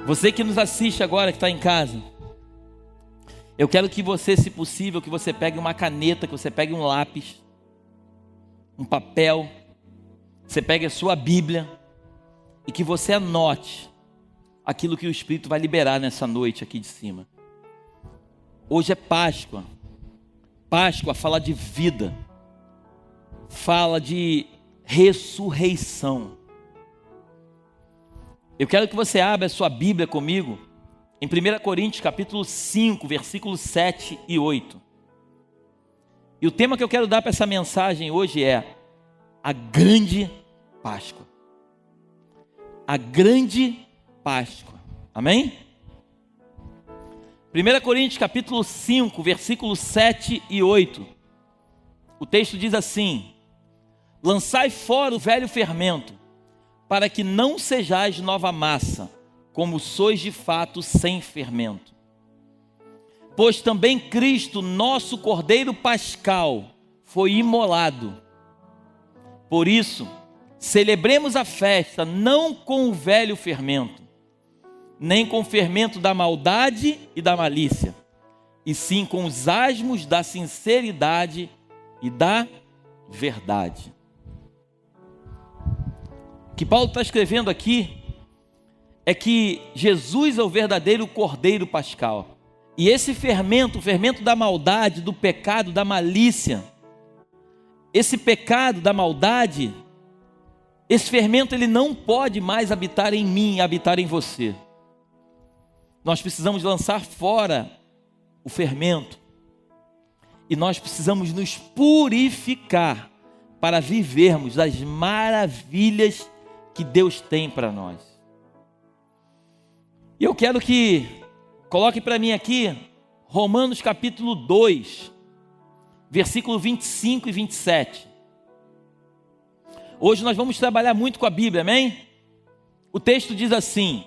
Você que nos assiste agora, que está em casa, eu quero que você, se possível, que você pegue uma caneta, que você pegue um lápis, um papel, você pegue a sua Bíblia e que você anote aquilo que o Espírito vai liberar nessa noite aqui de cima. Hoje é Páscoa. Páscoa fala de vida, fala de ressurreição. Eu quero que você abra a sua Bíblia comigo em 1 Coríntios capítulo 5, versículos 7 e 8. E o tema que eu quero dar para essa mensagem hoje é a grande Páscoa. A grande Páscoa. Amém? 1 Coríntios capítulo 5, versículos 7 e 8. O texto diz assim: lançai fora o velho fermento, para que não sejais nova massa, como sois de fato sem fermento. Pois também Cristo, nosso Cordeiro Pascal, foi imolado. Por isso, celebremos a festa não com o velho fermento, nem com o fermento da maldade e da malícia, e sim com os asmos da sinceridade e da verdade. O que Paulo está escrevendo aqui é que Jesus é o verdadeiro Cordeiro Pascal. E esse fermento, o fermento da maldade, do pecado, da malícia, esse pecado da maldade, esse fermento ele não pode mais habitar em mim, habitar em você. Nós precisamos lançar fora o fermento. E nós precisamos nos purificar para vivermos as maravilhas que Deus tem para nós. E eu quero que coloque para mim aqui Romanos capítulo 2, versículo 25 e 27. Hoje nós vamos trabalhar muito com a Bíblia, amém? O texto diz assim: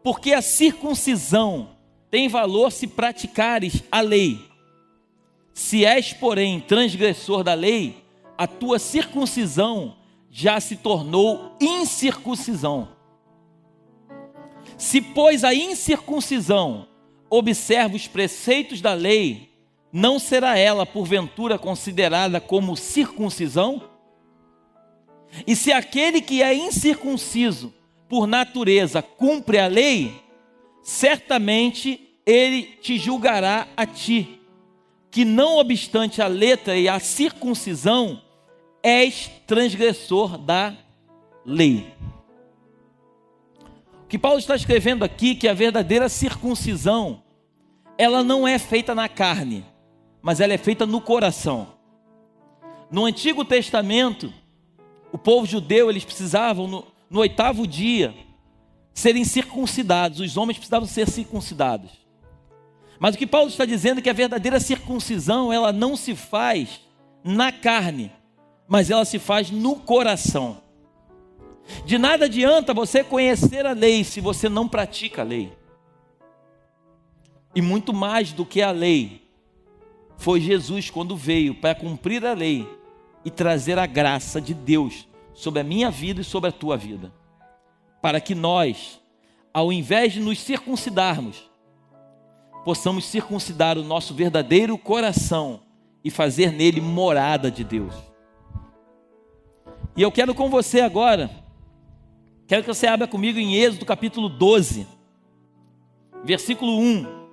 porque a circuncisão tem valor se praticares a lei. Se és, porém, transgressor da lei, a tua circuncisão já se tornou incircuncisão. Se, pois, a incircuncisão observa os preceitos da lei, não será ela, porventura, considerada como circuncisão? E se aquele que é incircunciso, por natureza, cumpre a lei, certamente ele te julgará a ti, que não obstante a letra e a circuncisão, és transgressor da lei. O que Paulo está escrevendo aqui, que a verdadeira circuncisão, ela não é feita na carne, mas ela é feita no coração. No Antigo Testamento, o povo judeu, eles precisavam, no 8º dia, serem circuncidados. Os homens precisavam ser circuncidados. Mas o que Paulo está dizendo é que a verdadeira circuncisão, ela não se faz na carne, mas ela se faz no coração. De nada adianta você conhecer a lei se você não pratica a lei. E muito mais do que a lei, foi Jesus quando veio para cumprir a lei e trazer a graça de Deus sobre a minha vida e sobre a tua vida. Para que nós, ao invés de nos circuncidarmos, possamos circuncidar o nosso verdadeiro coração e fazer nele morada de Deus. E eu quero com você agora, quero que você abra comigo em Êxodo capítulo 12, versículo 1.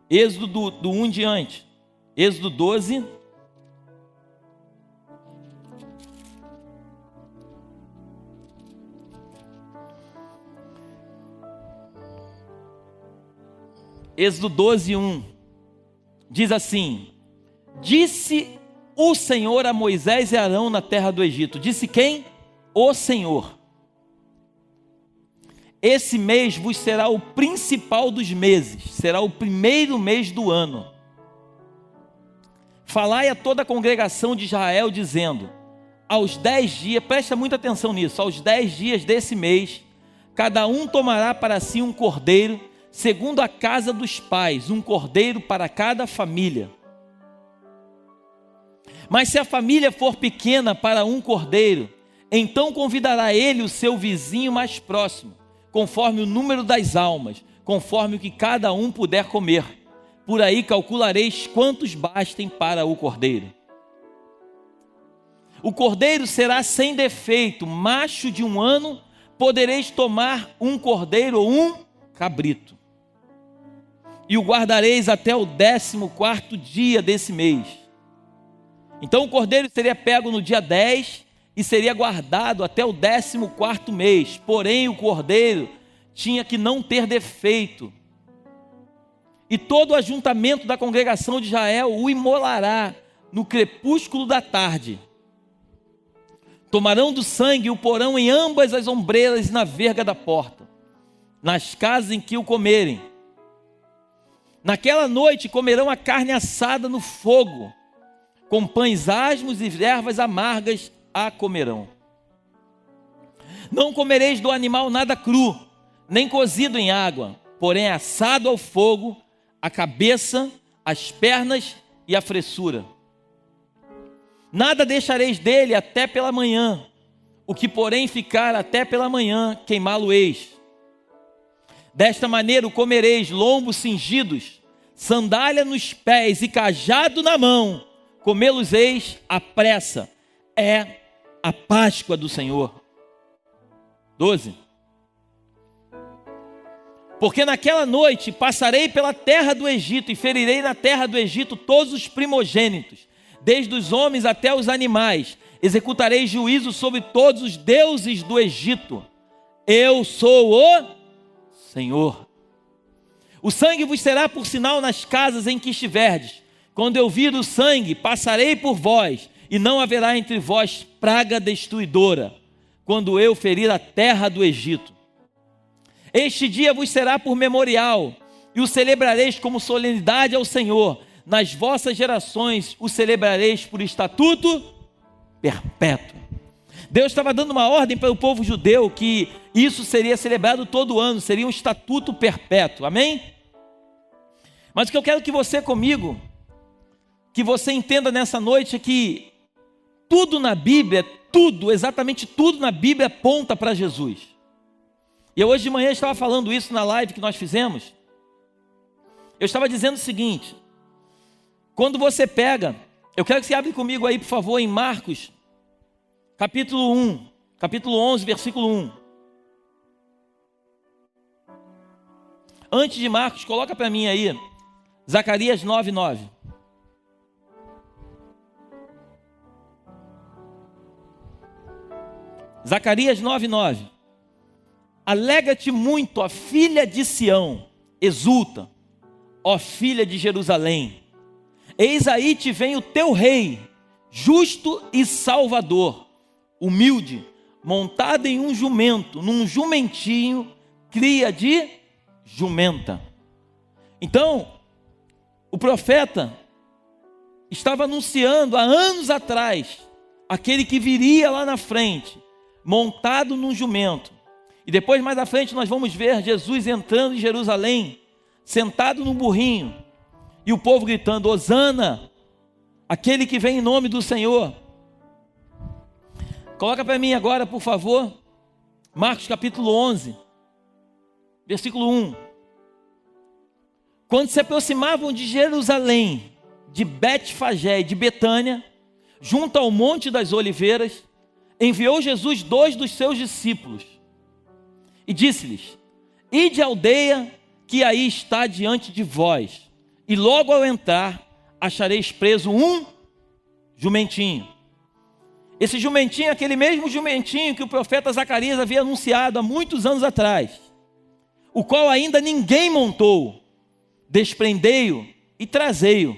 Êxodo do 1 em diante. Êxodo 12. Êxodo 12, 1. Diz assim: disse o Senhor a Moisés e Arão na terra do Egito. Disse quem? O Senhor. Esse mês vos será o principal dos meses, será o primeiro mês do ano. Falai a toda a congregação de Israel, dizendo: aos 10 dias, presta muita atenção nisso, aos 10 dias desse mês, cada um tomará para si um cordeiro, segundo a casa dos pais, um cordeiro para cada família. Mas se a família for pequena para um cordeiro, então convidará ele o seu vizinho mais próximo, conforme o número das almas, conforme o que cada um puder comer. Por aí calculareis quantos bastem para o cordeiro. O cordeiro será sem defeito, macho de 1 ano, podereis tomar um cordeiro ou um cabrito. E o guardareis até o 14º dia desse mês. Então o cordeiro seria pego no dia 10 e seria guardado até o 14º mês. Porém o cordeiro tinha que não ter defeito. E todo o ajuntamento da congregação de Israel o imolará no crepúsculo da tarde. Tomarão do sangue e o porão em ambas as ombreiras e na verga da porta, nas casas em que o comerem. Naquela noite comerão a carne assada no fogo, com pães asmos e ervas amargas a comerão. Não comereis do animal nada cru, nem cozido em água, porém assado ao fogo, a cabeça, as pernas e a fressura. Nada deixareis dele até pela manhã, o que porém ficar até pela manhã, queimá-lo-eis. Desta maneira o comereis, lombos cingidos, sandália nos pés e cajado na mão, comê-los-eis à pressa. É a Páscoa do Senhor. 12. Porque naquela noite passarei pela terra do Egito e ferirei na terra do Egito todos os primogênitos, desde os homens até os animais. Executarei juízo sobre todos os deuses do Egito. Eu sou o Senhor. O sangue vos será por sinal nas casas em que estiverdes. Quando eu vir o sangue, passarei por vós, e não haverá entre vós praga destruidora, quando eu ferir a terra do Egito. Este dia vos será por memorial, e o celebrareis como solenidade ao Senhor. Nas vossas gerações o celebrareis por estatuto perpétuo. Deus estava dando uma ordem para o povo judeu que isso seria celebrado todo ano, seria um estatuto perpétuo, amém? Mas o que eu quero que você comigo, que você entenda nessa noite é que tudo na Bíblia, tudo, exatamente tudo na Bíblia aponta para Jesus. E eu hoje de manhã estava falando isso na live que nós fizemos. Eu estava dizendo o seguinte: quando você pega, eu quero que você abra comigo aí, por favor, em Marcos, capítulo 11, versículo 1. Antes de Marcos, coloca para mim aí, Zacarias 9:9. Zacarias 9:9. Alegra-te muito, ó filha de Sião, exulta, ó filha de Jerusalém. Eis aí te vem o teu rei, justo e salvador, humilde, montado em um jumento, num jumentinho, cria de jumenta. Então, o profeta estava anunciando há anos atrás aquele que viria lá na frente, montado num jumento. E depois, mais à frente, nós vamos ver Jesus entrando em Jerusalém, sentado num burrinho, e o povo gritando: Hosana, aquele que vem em nome do Senhor. Coloca para mim agora, por favor, Marcos capítulo 11, versículo 1. Quando se aproximavam de Jerusalém, de Betfagé e de Betânia, junto ao Monte das Oliveiras, enviou Jesus 2 dos seus discípulos e disse-lhes: ide à aldeia que aí está diante de vós, e logo ao entrar achareis preso um jumentinho. Esse jumentinho é aquele mesmo jumentinho que o profeta Zacarias havia anunciado há muitos anos atrás, o qual ainda ninguém montou. Desprendei-o e trazei-o.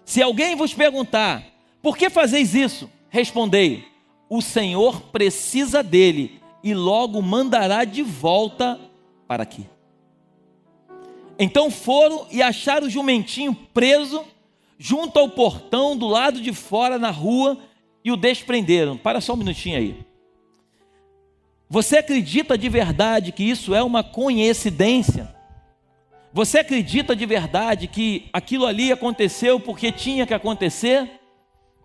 Se alguém vos perguntar: por que fazeis isso? Respondei: o Senhor precisa dele e logo mandará de volta para aqui. Então foram e acharam o jumentinho preso junto ao portão do lado de fora na rua e o desprenderam. Para só um minutinho aí. Você acredita de verdade que isso é uma coincidência? Você acredita de verdade que aquilo ali aconteceu porque tinha que acontecer?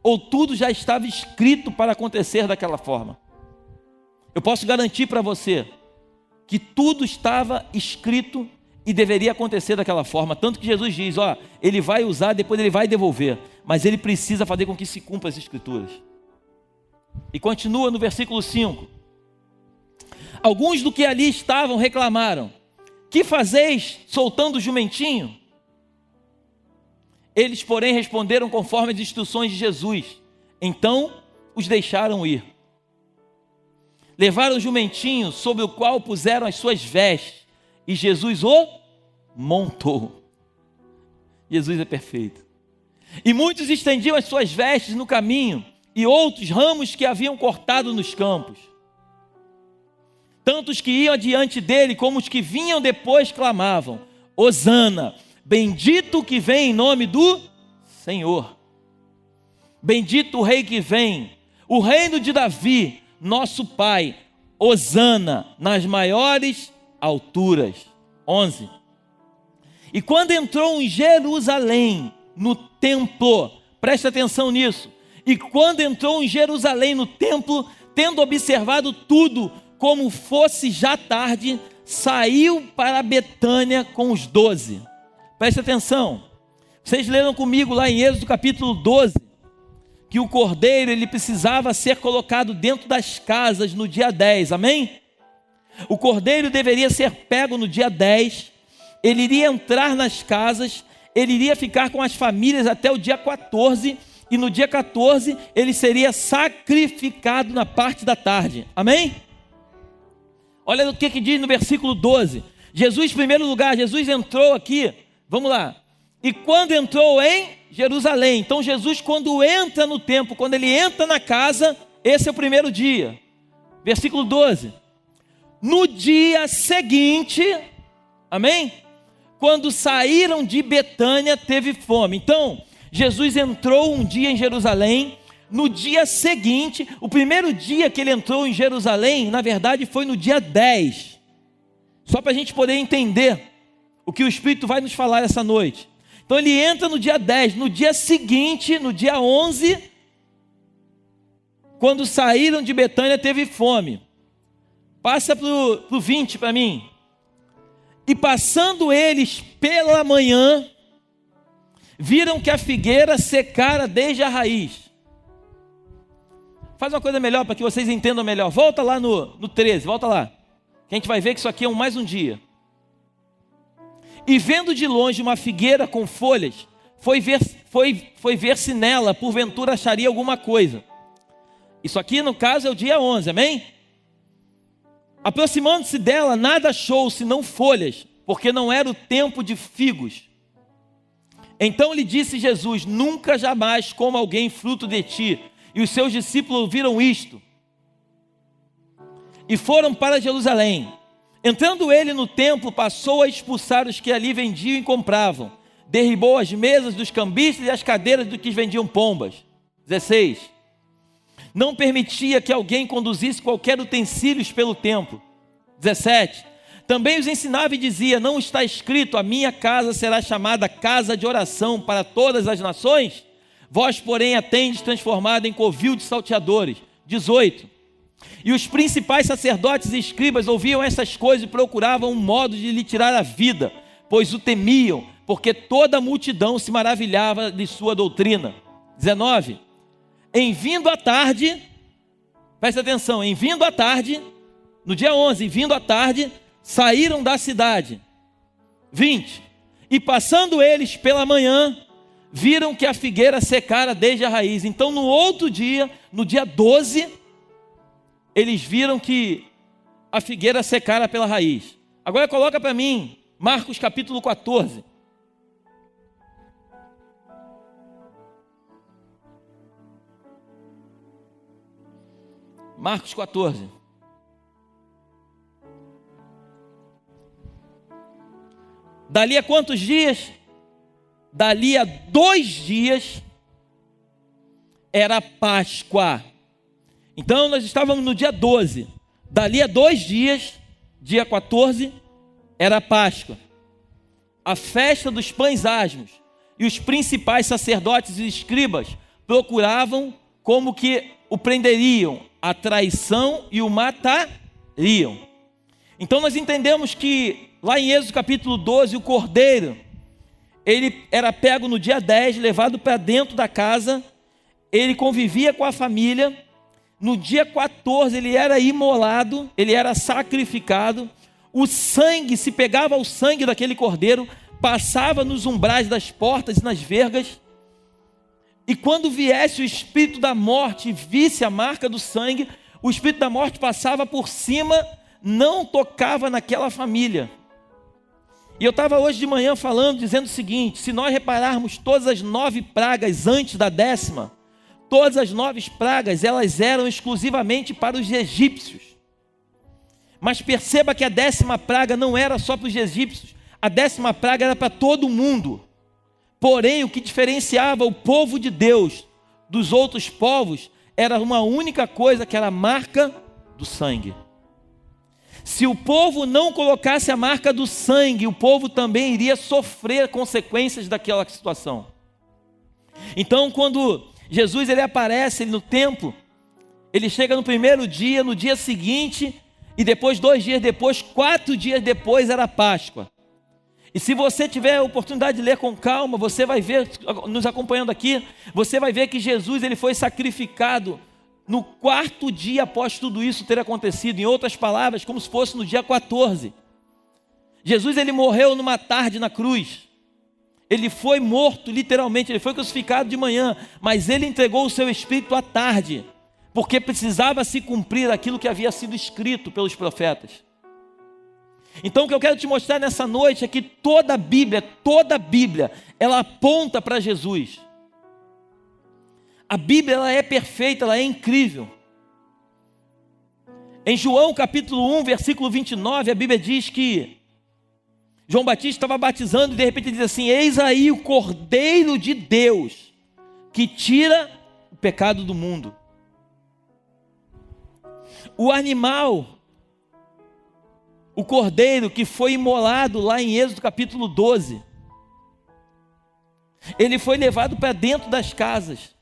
Ou tudo já estava escrito para acontecer daquela forma? Eu posso garantir para você que tudo estava escrito e deveria acontecer daquela forma. Tanto que Jesus diz, ele vai usar, depois ele vai devolver. Mas ele precisa fazer com que se cumpra as Escrituras. E continua no versículo 5. Alguns do que ali estavam reclamaram: que fazeis soltando o jumentinho? Eles, porém, responderam conforme as instruções de Jesus. Então os deixaram ir. Levaram o jumentinho, sobre o qual puseram as suas vestes, e Jesus o montou. Jesus é perfeito. E muitos estendiam as suas vestes no caminho, e outros ramos que haviam cortado nos campos. Tanto os que iam adiante dele, como os que vinham depois, clamavam: Hosana, bendito o que vem em nome do Senhor. Bendito o rei que vem, o reino de Davi, nosso pai. Hosana nas maiores alturas. 11. E quando entrou em Jerusalém, no templo, presta atenção nisso. E quando entrou em Jerusalém, no templo, tendo observado tudo, como fosse já tarde, saiu para Betânia com os 12. Presta atenção. Vocês leram comigo lá em Êxodo capítulo 12, que o cordeiro ele precisava ser colocado dentro das casas no dia 10, amém? O cordeiro deveria ser pego no dia 10, ele iria entrar nas casas, ele iria ficar com as famílias até o dia 14, e no dia 14 ele seria sacrificado na parte da tarde, amém? Olha o que diz no versículo 12, Jesus, em primeiro lugar, Jesus entrou aqui, vamos lá, e quando entrou em Jerusalém, então Jesus quando entra no templo, quando ele entra na casa, esse é o primeiro dia, versículo 12, no dia seguinte, amém? Quando saíram de Betânia, teve fome. Então, Jesus entrou um dia em Jerusalém, no dia seguinte, o primeiro dia que ele entrou em Jerusalém, na verdade foi no dia 10, só para a gente poder entender o que o Espírito vai nos falar essa noite. Então ele entra no dia 10, no dia seguinte, no dia 11, quando saíram de Betânia, teve fome. Passa para o 20 para mim. E passando eles pela manhã, viram que a figueira secara desde a raiz. Faz uma coisa melhor para que vocês entendam melhor. Volta lá no 13, volta lá. Que a gente vai ver que isso aqui é mais um dia. E vendo de longe uma figueira com folhas, foi ver se nela, porventura, acharia alguma coisa. Isso aqui, no caso, é o dia 11, amém? Aproximando-se dela, nada achou, senão folhas, porque não era o tempo de figos. Então lhe disse Jesus: nunca jamais coma alguém fruto de ti. E os seus discípulos ouviram isto, e foram para Jerusalém. Entrando ele no templo, passou a expulsar os que ali vendiam e compravam. Derribou as mesas dos cambistas e as cadeiras dos que vendiam pombas. 16. Não permitia que alguém conduzisse qualquer utensílios pelo templo. 17. Também os ensinava e dizia: não está escrito, a minha casa será chamada casa de oração para todas as nações? Vós, porém, a tendes transformado em covil de salteadores. 18. E os principais sacerdotes e escribas ouviam essas coisas e procuravam um modo de lhe tirar a vida, pois o temiam, porque toda a multidão se maravilhava de sua doutrina. 19. Em vindo à tarde, presta atenção, em vindo à tarde, no dia 11, em vindo à tarde, saíram da cidade. 20. E passando eles pela manhã, viram que a figueira secara desde a raiz. Então no outro dia, no dia 12, eles viram que a figueira secara pela raiz. Agora coloca para mim, Marcos capítulo 14. Marcos 14. Dali a quantos dias? Dali a 2 dias era Páscoa. Então nós estávamos no dia 12. Dali a 2 dias, dia 14, era Páscoa. A festa dos pães asmos. E os principais sacerdotes e escribas procuravam como que o prenderiam, a traição, e o matariam. Então nós entendemos que lá em Êxodo capítulo 12, o cordeiro, ele era pego no dia 10, levado para dentro da casa, ele convivia com a família. No dia 14 ele era imolado, ele era sacrificado. O sangue, se pegava o sangue daquele cordeiro, passava nos umbrais das portas e nas vergas. E quando viesse o espírito da morte e visse a marca do sangue, o espírito da morte passava por cima, não tocava naquela família. E eu estava hoje de manhã falando, dizendo o seguinte: se nós repararmos todas as 9 pragas antes da 10ª, todas as 9 pragas, elas eram exclusivamente para os egípcios. Mas perceba que a 10ª praga não era só para os egípcios, a 10ª praga era para todo mundo. Porém, o que diferenciava o povo de Deus dos outros povos era uma única coisa, que era a marca do sangue. Se o povo não colocasse a marca do sangue, o povo também iria sofrer consequências daquela situação. Então, quando Jesus ele aparece no templo, ele chega no primeiro dia, no dia seguinte, e depois 2 dias depois, 4 dias depois era Páscoa. E se você tiver a oportunidade de ler com calma, você vai ver, nos acompanhando aqui, você vai ver que Jesus ele foi sacrificado no 4º dia após tudo isso ter acontecido. Em outras palavras, como se fosse no dia 14. Jesus ele morreu numa tarde na cruz. Ele foi morto literalmente, ele foi crucificado de manhã, mas ele entregou o seu espírito à tarde, porque precisava se cumprir aquilo que havia sido escrito pelos profetas. Então o que eu quero te mostrar nessa noite é que toda a Bíblia, ela aponta para Jesus. A Bíblia ela é perfeita, ela é incrível. Em João capítulo 1, versículo 29, a Bíblia diz que João Batista estava batizando e de repente diz assim: eis aí o Cordeiro de Deus, que tira o pecado do mundo. O animal, o cordeiro que foi imolado lá em Êxodo capítulo 12, ele foi levado para dentro das casas.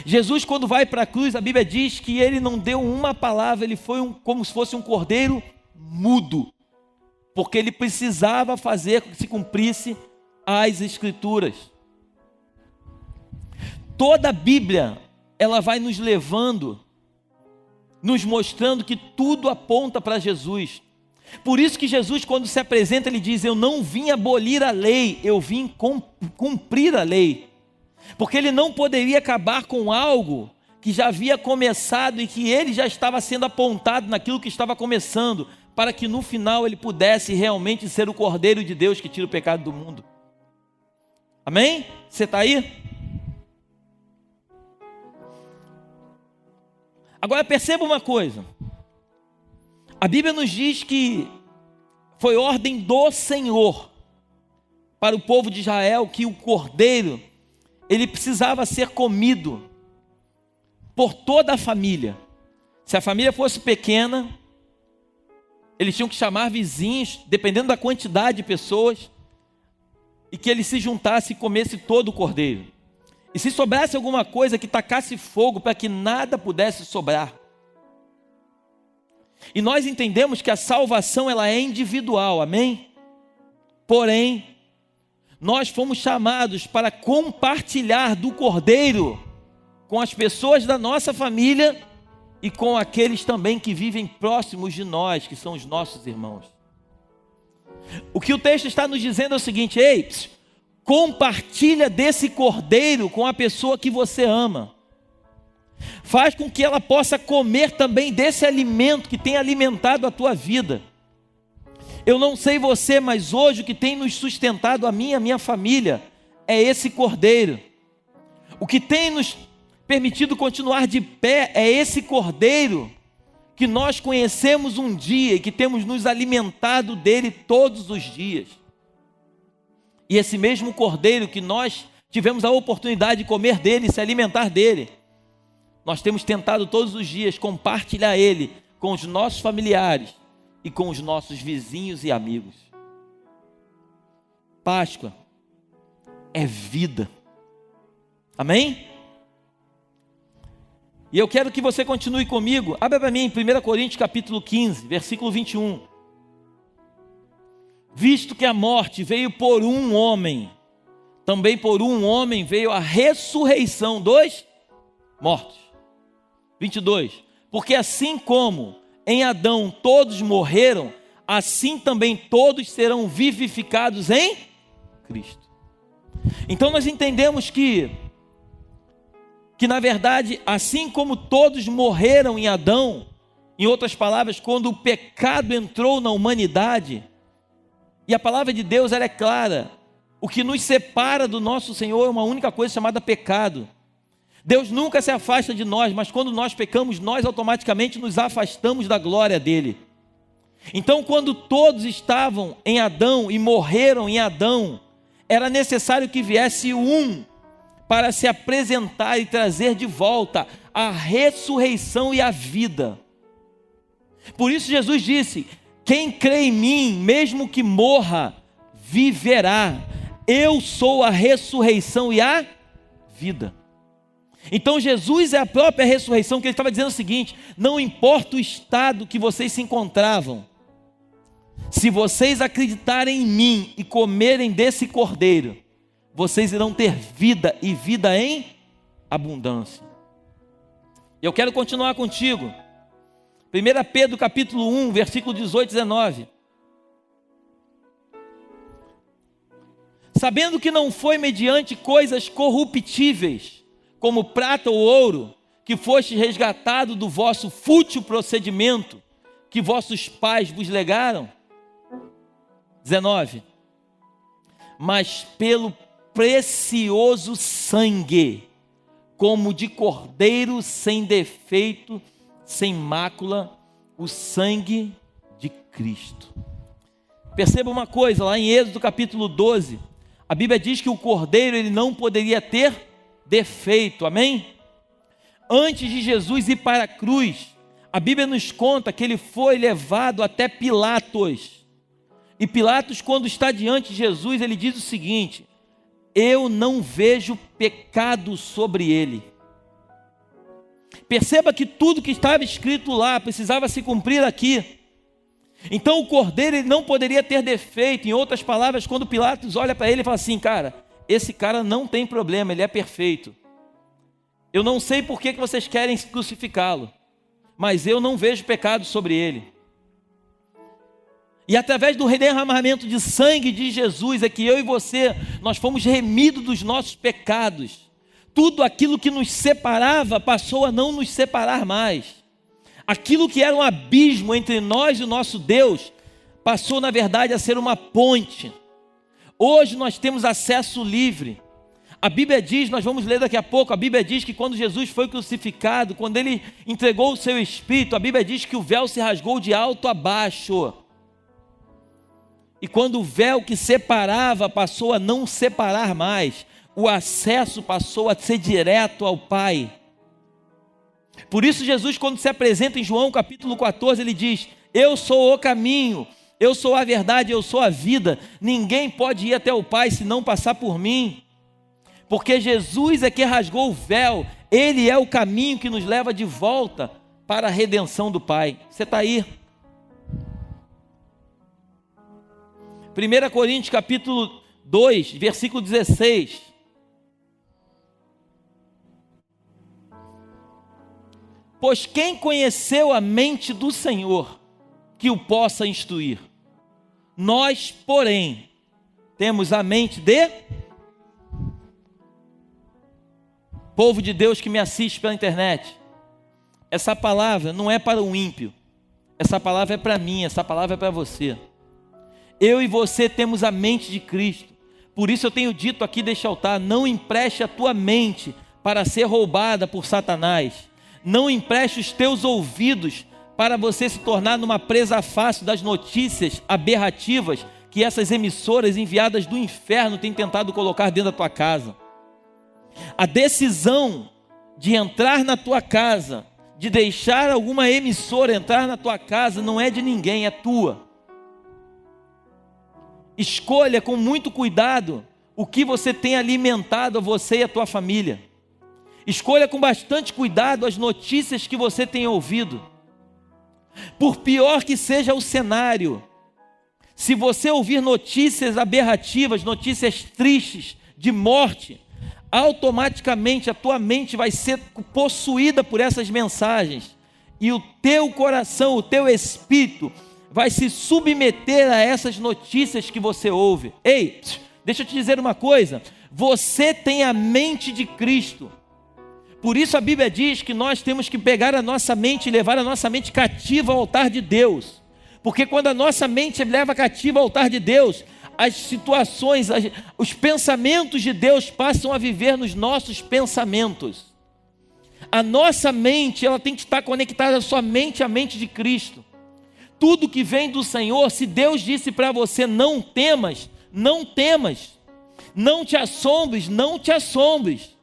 Jesus, quando vai para a cruz, a Bíblia diz que ele não deu uma palavra, ele foi como se fosse um cordeiro mudo, porque ele precisava fazer com que se cumprisse as Escrituras. Toda a Bíblia, ela vai nos levando, nos mostrando que tudo aponta para Jesus. Por isso que Jesus, quando se apresenta, ele diz: eu não vim abolir a lei, eu vim cumprir a lei. Porque ele não poderia acabar com algo que já havia começado e que ele já estava sendo apontado naquilo que estava começando, para que no final ele pudesse realmente ser o Cordeiro de Deus que tira o pecado do mundo. Amém? Você está aí? Agora perceba uma coisa. A Bíblia nos diz que foi ordem do Senhor para o povo de Israel que o cordeiro, ele precisava ser comido por toda a família. Se a família fosse pequena, eles tinham que chamar vizinhos, dependendo da quantidade de pessoas, e que ele se juntasse e comesse todo o cordeiro. E se sobrasse alguma coisa, que tacasse fogo para que nada pudesse sobrar. E nós entendemos que a salvação ela é individual, amém? Porém, nós fomos chamados para compartilhar do Cordeiro com as pessoas da nossa família e com aqueles também que vivem próximos de nós, que são os nossos irmãos. O que o texto está nos dizendo é o seguinte: ei, compartilha desse Cordeiro com a pessoa que você ama. Faz com que ela possa comer também desse alimento que tem alimentado a tua vida. Eu não sei você, mas hoje o que tem nos sustentado a minha família é esse Cordeiro. O que tem nos permitido continuar de pé é esse Cordeiro que nós conhecemos um dia e que temos nos alimentado dele todos os dias. E esse mesmo Cordeiro que nós tivemos a oportunidade de comer dele, se alimentar dele, nós temos tentado todos os dias compartilhar ele com os nossos familiares e com os nossos vizinhos e amigos. Páscoa é vida. Amém? E eu quero que você continue comigo. Abra para mim em 1 Coríntios capítulo 15, versículo 21. Visto que a morte veio por um homem, também por um homem veio a ressurreição dos mortos. 22. Porque assim como em Adão todos morreram, assim também todos serão vivificados em Cristo. Então nós entendemos que na verdade, assim como todos morreram em Adão, em outras palavras, quando o pecado entrou na humanidade, e a palavra de Deus ela é clara, o que nos separa do nosso Senhor é uma única coisa chamada pecado. Deus nunca se afasta de nós, mas quando nós pecamos, nós automaticamente nos afastamos da glória dele. Então, quando todos estavam em Adão e morreram em Adão, era necessário que viesse um para se apresentar e trazer de volta a ressurreição e a vida. Por isso Jesus disse: quem crê em mim, mesmo que morra, viverá. Eu sou a ressurreição e a vida. Então Jesus é a própria ressurreição, que ele estava dizendo o seguinte: não importa o estado que vocês se encontravam, se vocês acreditarem em mim e comerem desse cordeiro, vocês irão ter vida e vida em abundância. Eu quero continuar contigo. 1 Pedro capítulo 1, versículo 18 e 19. Sabendo que não foi mediante coisas corruptíveis, como prata ou ouro, que foste resgatado do vosso fútil procedimento, que vossos pais vos legaram. 19. Mas pelo precioso sangue, como de cordeiro sem defeito, sem mácula, o sangue de Cristo. Perceba uma coisa, lá em Êxodo capítulo 12, a Bíblia diz que o cordeiro ele não poderia ter defeito, amém? Antes de Jesus ir para a cruz, a Bíblia nos conta que ele foi levado até Pilatos. E Pilatos, quando está diante de Jesus, ele diz o seguinte: eu não vejo pecado sobre ele. Perceba que tudo que estava escrito lá precisava se cumprir aqui. Então o cordeiro ele não poderia ter defeito. Em outras palavras, quando Pilatos olha para ele e fala assim: cara, esse cara não tem problema, ele é perfeito. Eu não sei por que vocês querem crucificá-lo, mas eu não vejo pecado sobre ele. E através do derramamento de sangue de Jesus é que eu e você, nós fomos remidos dos nossos pecados. Tudo aquilo que nos separava passou a não nos separar mais. Aquilo que era um abismo entre nós e o nosso Deus, passou na verdade a ser uma ponte. Hoje nós temos acesso livre. A Bíblia diz, nós vamos ler daqui a pouco, a Bíblia diz que quando Jesus foi crucificado, quando ele entregou o seu espírito, a Bíblia diz que o véu se rasgou de alto a baixo. E quando o véu que separava passou a não separar mais, o acesso passou a ser direto ao Pai. Por isso Jesus, quando se apresenta em João capítulo 14, ele diz: eu sou o caminho, eu sou a verdade, eu sou a vida. Ninguém pode ir até o Pai se não passar por mim. Porque Jesus é que rasgou o véu, ele é o caminho que nos leva de volta para a redenção do Pai. Você está aí? 1 Coríntios capítulo 2, versículo 16. Pois quem conheceu a mente do Senhor, que o possa instruir? Nós, porém, temos a mente de... Povo de Deus que me assiste pela internet, essa palavra não é para o ímpio, essa palavra é para mim, essa palavra é para você. Eu e você temos a mente de Cristo. Por isso eu tenho dito aqui deste altar: não empreste a tua mente para ser roubada por Satanás. Não empreste os teus ouvidos para você se tornar numa presa fácil das notícias aberrativas que essas emissoras enviadas do inferno têm tentado colocar dentro da tua casa. A decisão de entrar na tua casa, de deixar alguma emissora entrar na tua casa, não é de ninguém, é tua. Escolha com muito cuidado o que você tem alimentado a você e a tua família. Escolha com bastante cuidado as notícias que você tem ouvido. Por pior que seja o cenário, se você ouvir notícias aberrativas, notícias tristes, de morte, automaticamente a tua mente vai ser possuída por essas mensagens. E o teu coração, o teu espírito vai se submeter a essas notícias que você ouve. Ei, deixa eu te dizer uma coisa. Você tem a mente de Cristo. Por isso a Bíblia diz que nós temos que pegar a nossa mente e levar a nossa mente cativa ao altar de Deus. Porque quando a nossa mente leva cativa ao altar de Deus, as situações, os pensamentos de Deus passam a viver nos nossos pensamentos. A nossa mente, ela tem que estar conectada somente à mente de Cristo. Tudo que vem do Senhor, se Deus disse para você não temas, não temas. Não te assombres, não te assombres.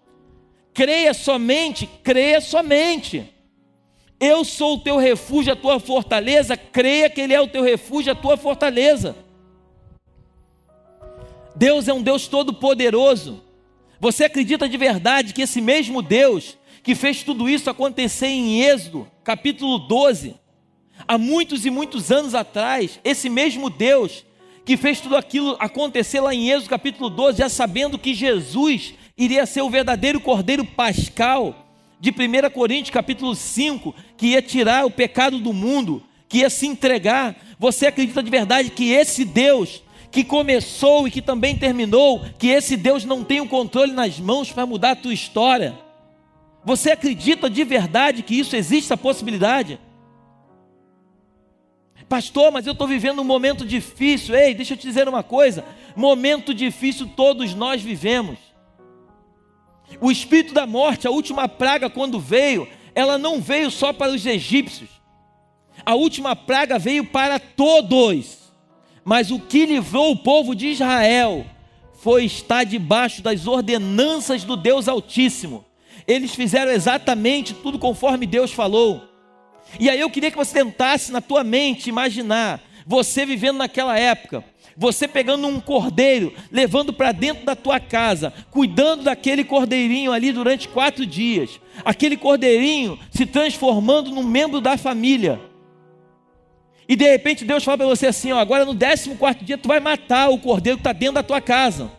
Creia somente, creia somente. Eu sou o teu refúgio, a tua fortaleza. Creia que Ele é o teu refúgio, a tua fortaleza. Deus é um Deus todo-poderoso. Você acredita de verdade que esse mesmo Deus que fez tudo isso acontecer em Êxodo, capítulo 12, há muitos e muitos anos atrás, esse mesmo Deus que fez tudo aquilo acontecer lá em Êxodo capítulo 12, já sabendo que Jesus iria ser o verdadeiro Cordeiro Pascal, de 1 Coríntios capítulo 5, que ia tirar o pecado do mundo, que ia se entregar. Você acredita de verdade que esse Deus, que começou e que também terminou, que esse Deus não tem o controle nas mãos para mudar a tua história? Você acredita de verdade que isso existe, a possibilidade? Pastor, mas eu estou vivendo um momento difícil. Ei, deixa eu te dizer uma coisa. Momento difícil todos nós vivemos. O espírito da morte, a última praga quando veio, ela não veio só para os egípcios. A última praga veio para todos. Mas o que livrou o povo de Israel foi estar debaixo das ordenanças do Deus Altíssimo. Eles fizeram exatamente tudo conforme Deus falou. E aí eu queria que você tentasse na tua mente imaginar você vivendo naquela época, você pegando um cordeiro, levando para dentro da tua casa, cuidando daquele cordeirinho ali durante 4 dias, aquele cordeirinho se transformando num membro da família. E de repente Deus fala para você assim, ó, agora no 14º dia tu vai matar o cordeiro que está dentro da tua casa.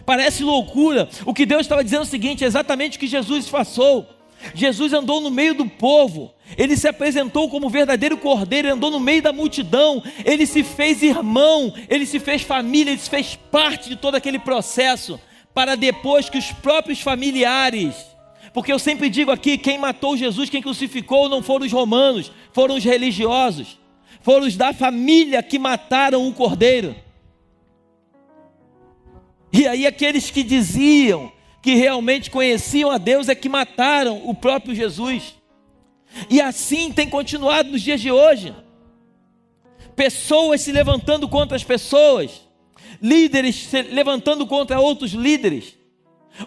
Parece loucura. O que Deus estava dizendo é o seguinte, é exatamente o que Jesus passou. Jesus andou no meio do povo, Ele se apresentou como verdadeiro cordeiro, andou no meio da multidão, Ele se fez irmão, Ele se fez família, Ele se fez parte de todo aquele processo, para depois que os próprios familiares, porque eu sempre digo aqui, quem matou Jesus, quem crucificou não foram os romanos, foram os religiosos, foram os da família que mataram o cordeiro. E aí aqueles que diziam que realmente conheciam a Deus é que mataram o próprio Jesus. E assim tem continuado nos dias de hoje. Pessoas se levantando contra as pessoas, líderes se levantando contra outros líderes,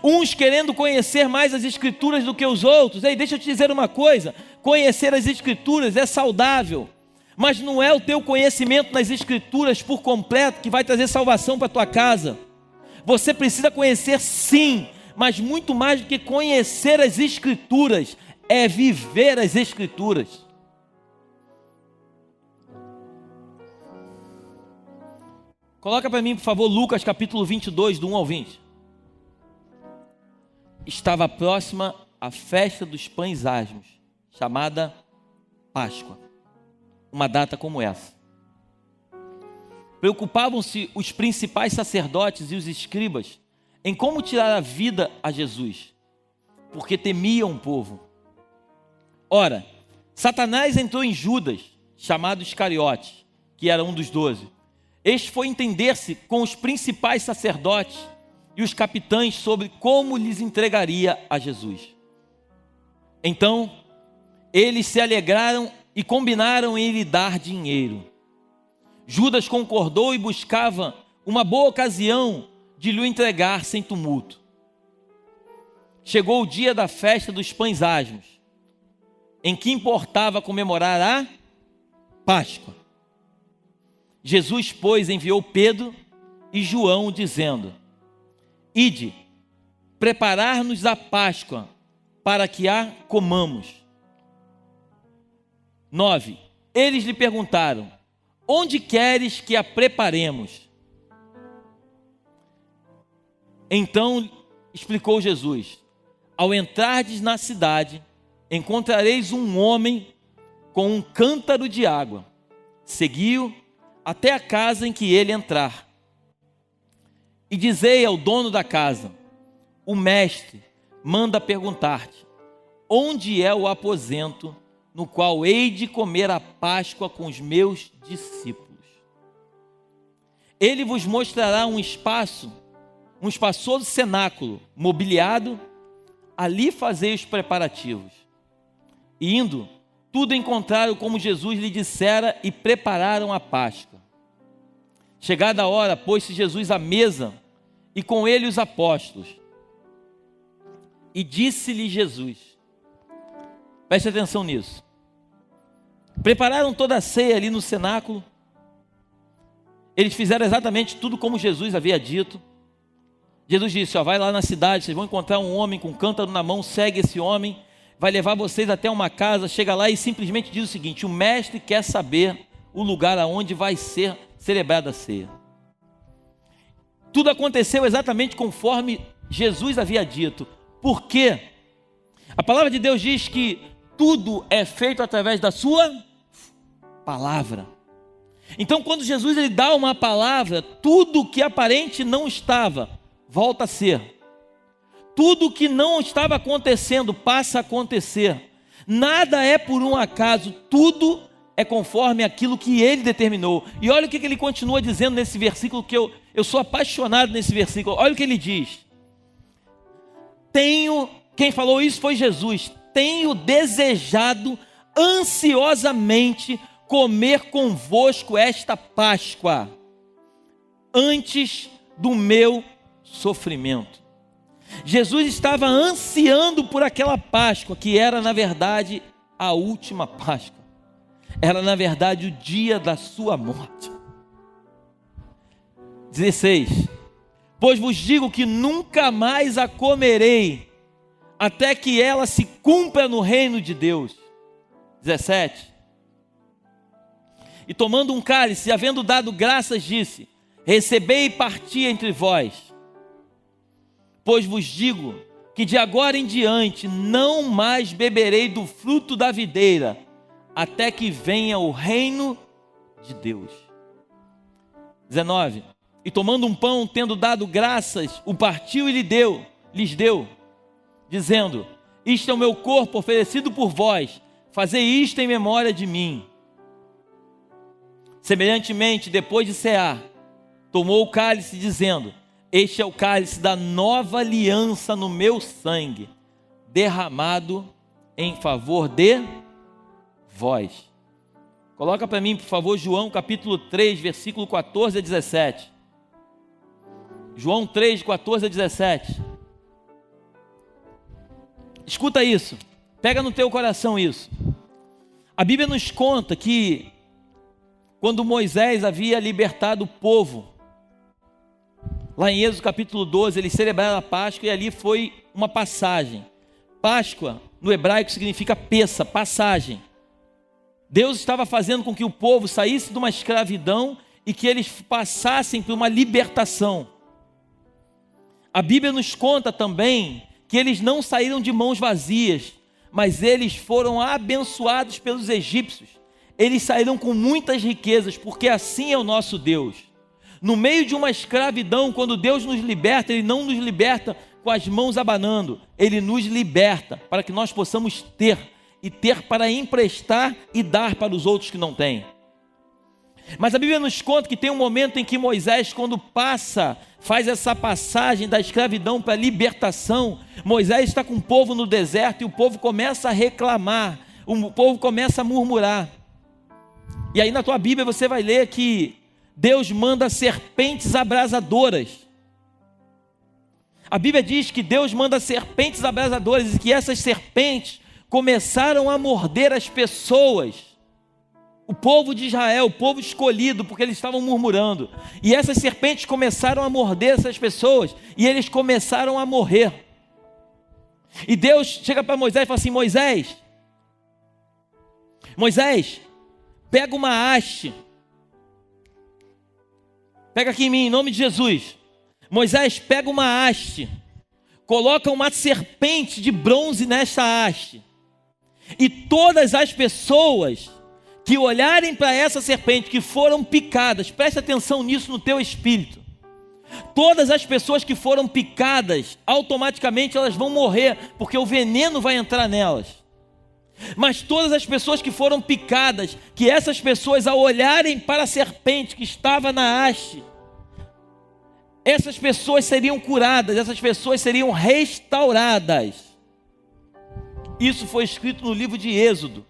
uns querendo conhecer mais as Escrituras do que os outros. Ei, deixa eu te dizer uma coisa, conhecer as Escrituras é saudável, mas não é o teu conhecimento nas Escrituras por completo que vai trazer salvação para a tua casa. Você precisa conhecer sim, mas muito mais do que conhecer as Escrituras, é viver as Escrituras. Coloca para mim, por favor, Lucas capítulo 22, do 1 ao 20. Estava próxima a festa dos pães asmos, chamada Páscoa. Uma data como essa. Preocupavam-se os principais sacerdotes e os escribas em como tirar a vida a Jesus, porque temiam o povo. Ora, Satanás entrou em Judas, chamado Iscariote, que era um dos 12. Este foi entender-se com os principais sacerdotes e os capitães sobre como lhes entregaria a Jesus. Então, eles se alegraram e combinaram em lhe dar dinheiro. Judas concordou e buscava uma boa ocasião de lhe entregar sem tumulto. Chegou o dia da festa dos pães asmos, em que importava comemorar a Páscoa. Jesus, pois, enviou Pedro e João, dizendo: Ide preparar-nos a Páscoa, para que a comamos. 9. Eles lhe perguntaram: onde queres que a preparemos? Então explicou Jesus: ao entrardes na cidade, encontrareis um homem com um cântaro de água. Segui-o até a casa em que ele entrar. E dizei ao dono da casa: o mestre manda perguntar-te: onde é o aposento no qual hei de comer a Páscoa com os meus discípulos? Ele vos mostrará um espaçoso cenáculo mobiliado, ali fazei os preparativos. E indo, tudo encontraram como Jesus lhe dissera e prepararam a Páscoa. Chegada a hora, pôs-se Jesus à mesa e com ele os apóstolos. E disse-lhe Jesus, preste atenção nisso, prepararam toda a ceia ali no cenáculo. Eles fizeram exatamente tudo como Jesus havia dito. Jesus disse: vai lá na cidade, vocês vão encontrar um homem com um cântaro na mão, segue esse homem, vai levar vocês até uma casa, chega lá e simplesmente diz o seguinte: o mestre quer saber o lugar aonde vai ser celebrada a ceia. Tudo aconteceu exatamente conforme Jesus havia dito. Por quê? A palavra de Deus diz que tudo é feito através da sua palavra. Então, quando Jesus ele dá uma palavra, tudo que aparente não estava, volta a ser. Tudo que não estava acontecendo, passa a acontecer. Nada é por um acaso, tudo é conforme aquilo que ele determinou. E olha o que ele continua dizendo nesse versículo, que eu sou apaixonado nesse versículo. Olha o que ele diz: quem falou isso foi Jesus, tenho desejado ansiosamente comer convosco esta Páscoa, antes do meu sofrimento. Jesus estava ansiando por aquela Páscoa, que era na verdade a última Páscoa. Era na verdade o dia da sua morte. 16. Pois vos digo que nunca mais a comerei, até que ela se cumpra no reino de Deus. 17. E tomando um cálice, havendo dado graças, disse: recebei e parti entre vós. Pois vos digo que de agora em diante não mais beberei do fruto da videira, até que venha o reino de Deus. 19. E tomando um pão, tendo dado graças, o partiu e lhes deu, dizendo: isto é o meu corpo oferecido por vós, fazei isto em memória de mim. Semelhantemente, depois de cear, tomou o cálice, dizendo: este é o cálice da nova aliança no meu sangue, derramado em favor de vós. Coloca para mim, por favor, João capítulo 3, versículo 14 a 17. João 3, 14 a 17. Escuta isso, pega no teu coração isso. A Bíblia nos conta que quando Moisés havia libertado o povo, lá em Êxodo capítulo 12, eles celebraram a Páscoa e ali foi uma passagem. Páscoa, no hebraico, significa peça, passagem. Deus estava fazendo com que o povo saísse de uma escravidão e que eles passassem por uma libertação. A Bíblia nos conta também que eles não saíram de mãos vazias, mas eles foram abençoados pelos egípcios. Eles saíram com muitas riquezas, porque assim é o nosso Deus. No meio de uma escravidão, quando Deus nos liberta, Ele não nos liberta com as mãos abanando, Ele nos liberta para que nós possamos ter, e ter para emprestar e dar para os outros que não têm. Mas a Bíblia nos conta que tem um momento em que Moisés, quando faz essa passagem da escravidão para a libertação, Moisés está com o povo no deserto e o povo começa a reclamar, o povo começa a murmurar. E aí na tua Bíblia você vai ler que Deus manda serpentes abrasadoras. A Bíblia diz que Deus manda serpentes abrasadoras e que essas serpentes começaram a morder as pessoas, o povo de Israel, o povo escolhido, porque eles estavam murmurando. E essas serpentes começaram a morder essas pessoas e eles começaram a morrer. E Deus chega para Moisés e fala assim: Moisés, pega uma haste. Pega aqui em mim, em nome de Jesus. Moisés, pega uma haste. Coloca uma serpente de bronze nessa haste. E todas as pessoas que olharem para essa serpente, que foram picadas, preste atenção nisso no teu espírito. Todas as pessoas que foram picadas, automaticamente elas vão morrer, porque o veneno vai entrar nelas. Mas todas as pessoas que foram picadas, que essas pessoas ao olharem para a serpente que estava na haste, essas pessoas seriam curadas, essas pessoas seriam restauradas. Isso foi escrito no livro de Êxodo.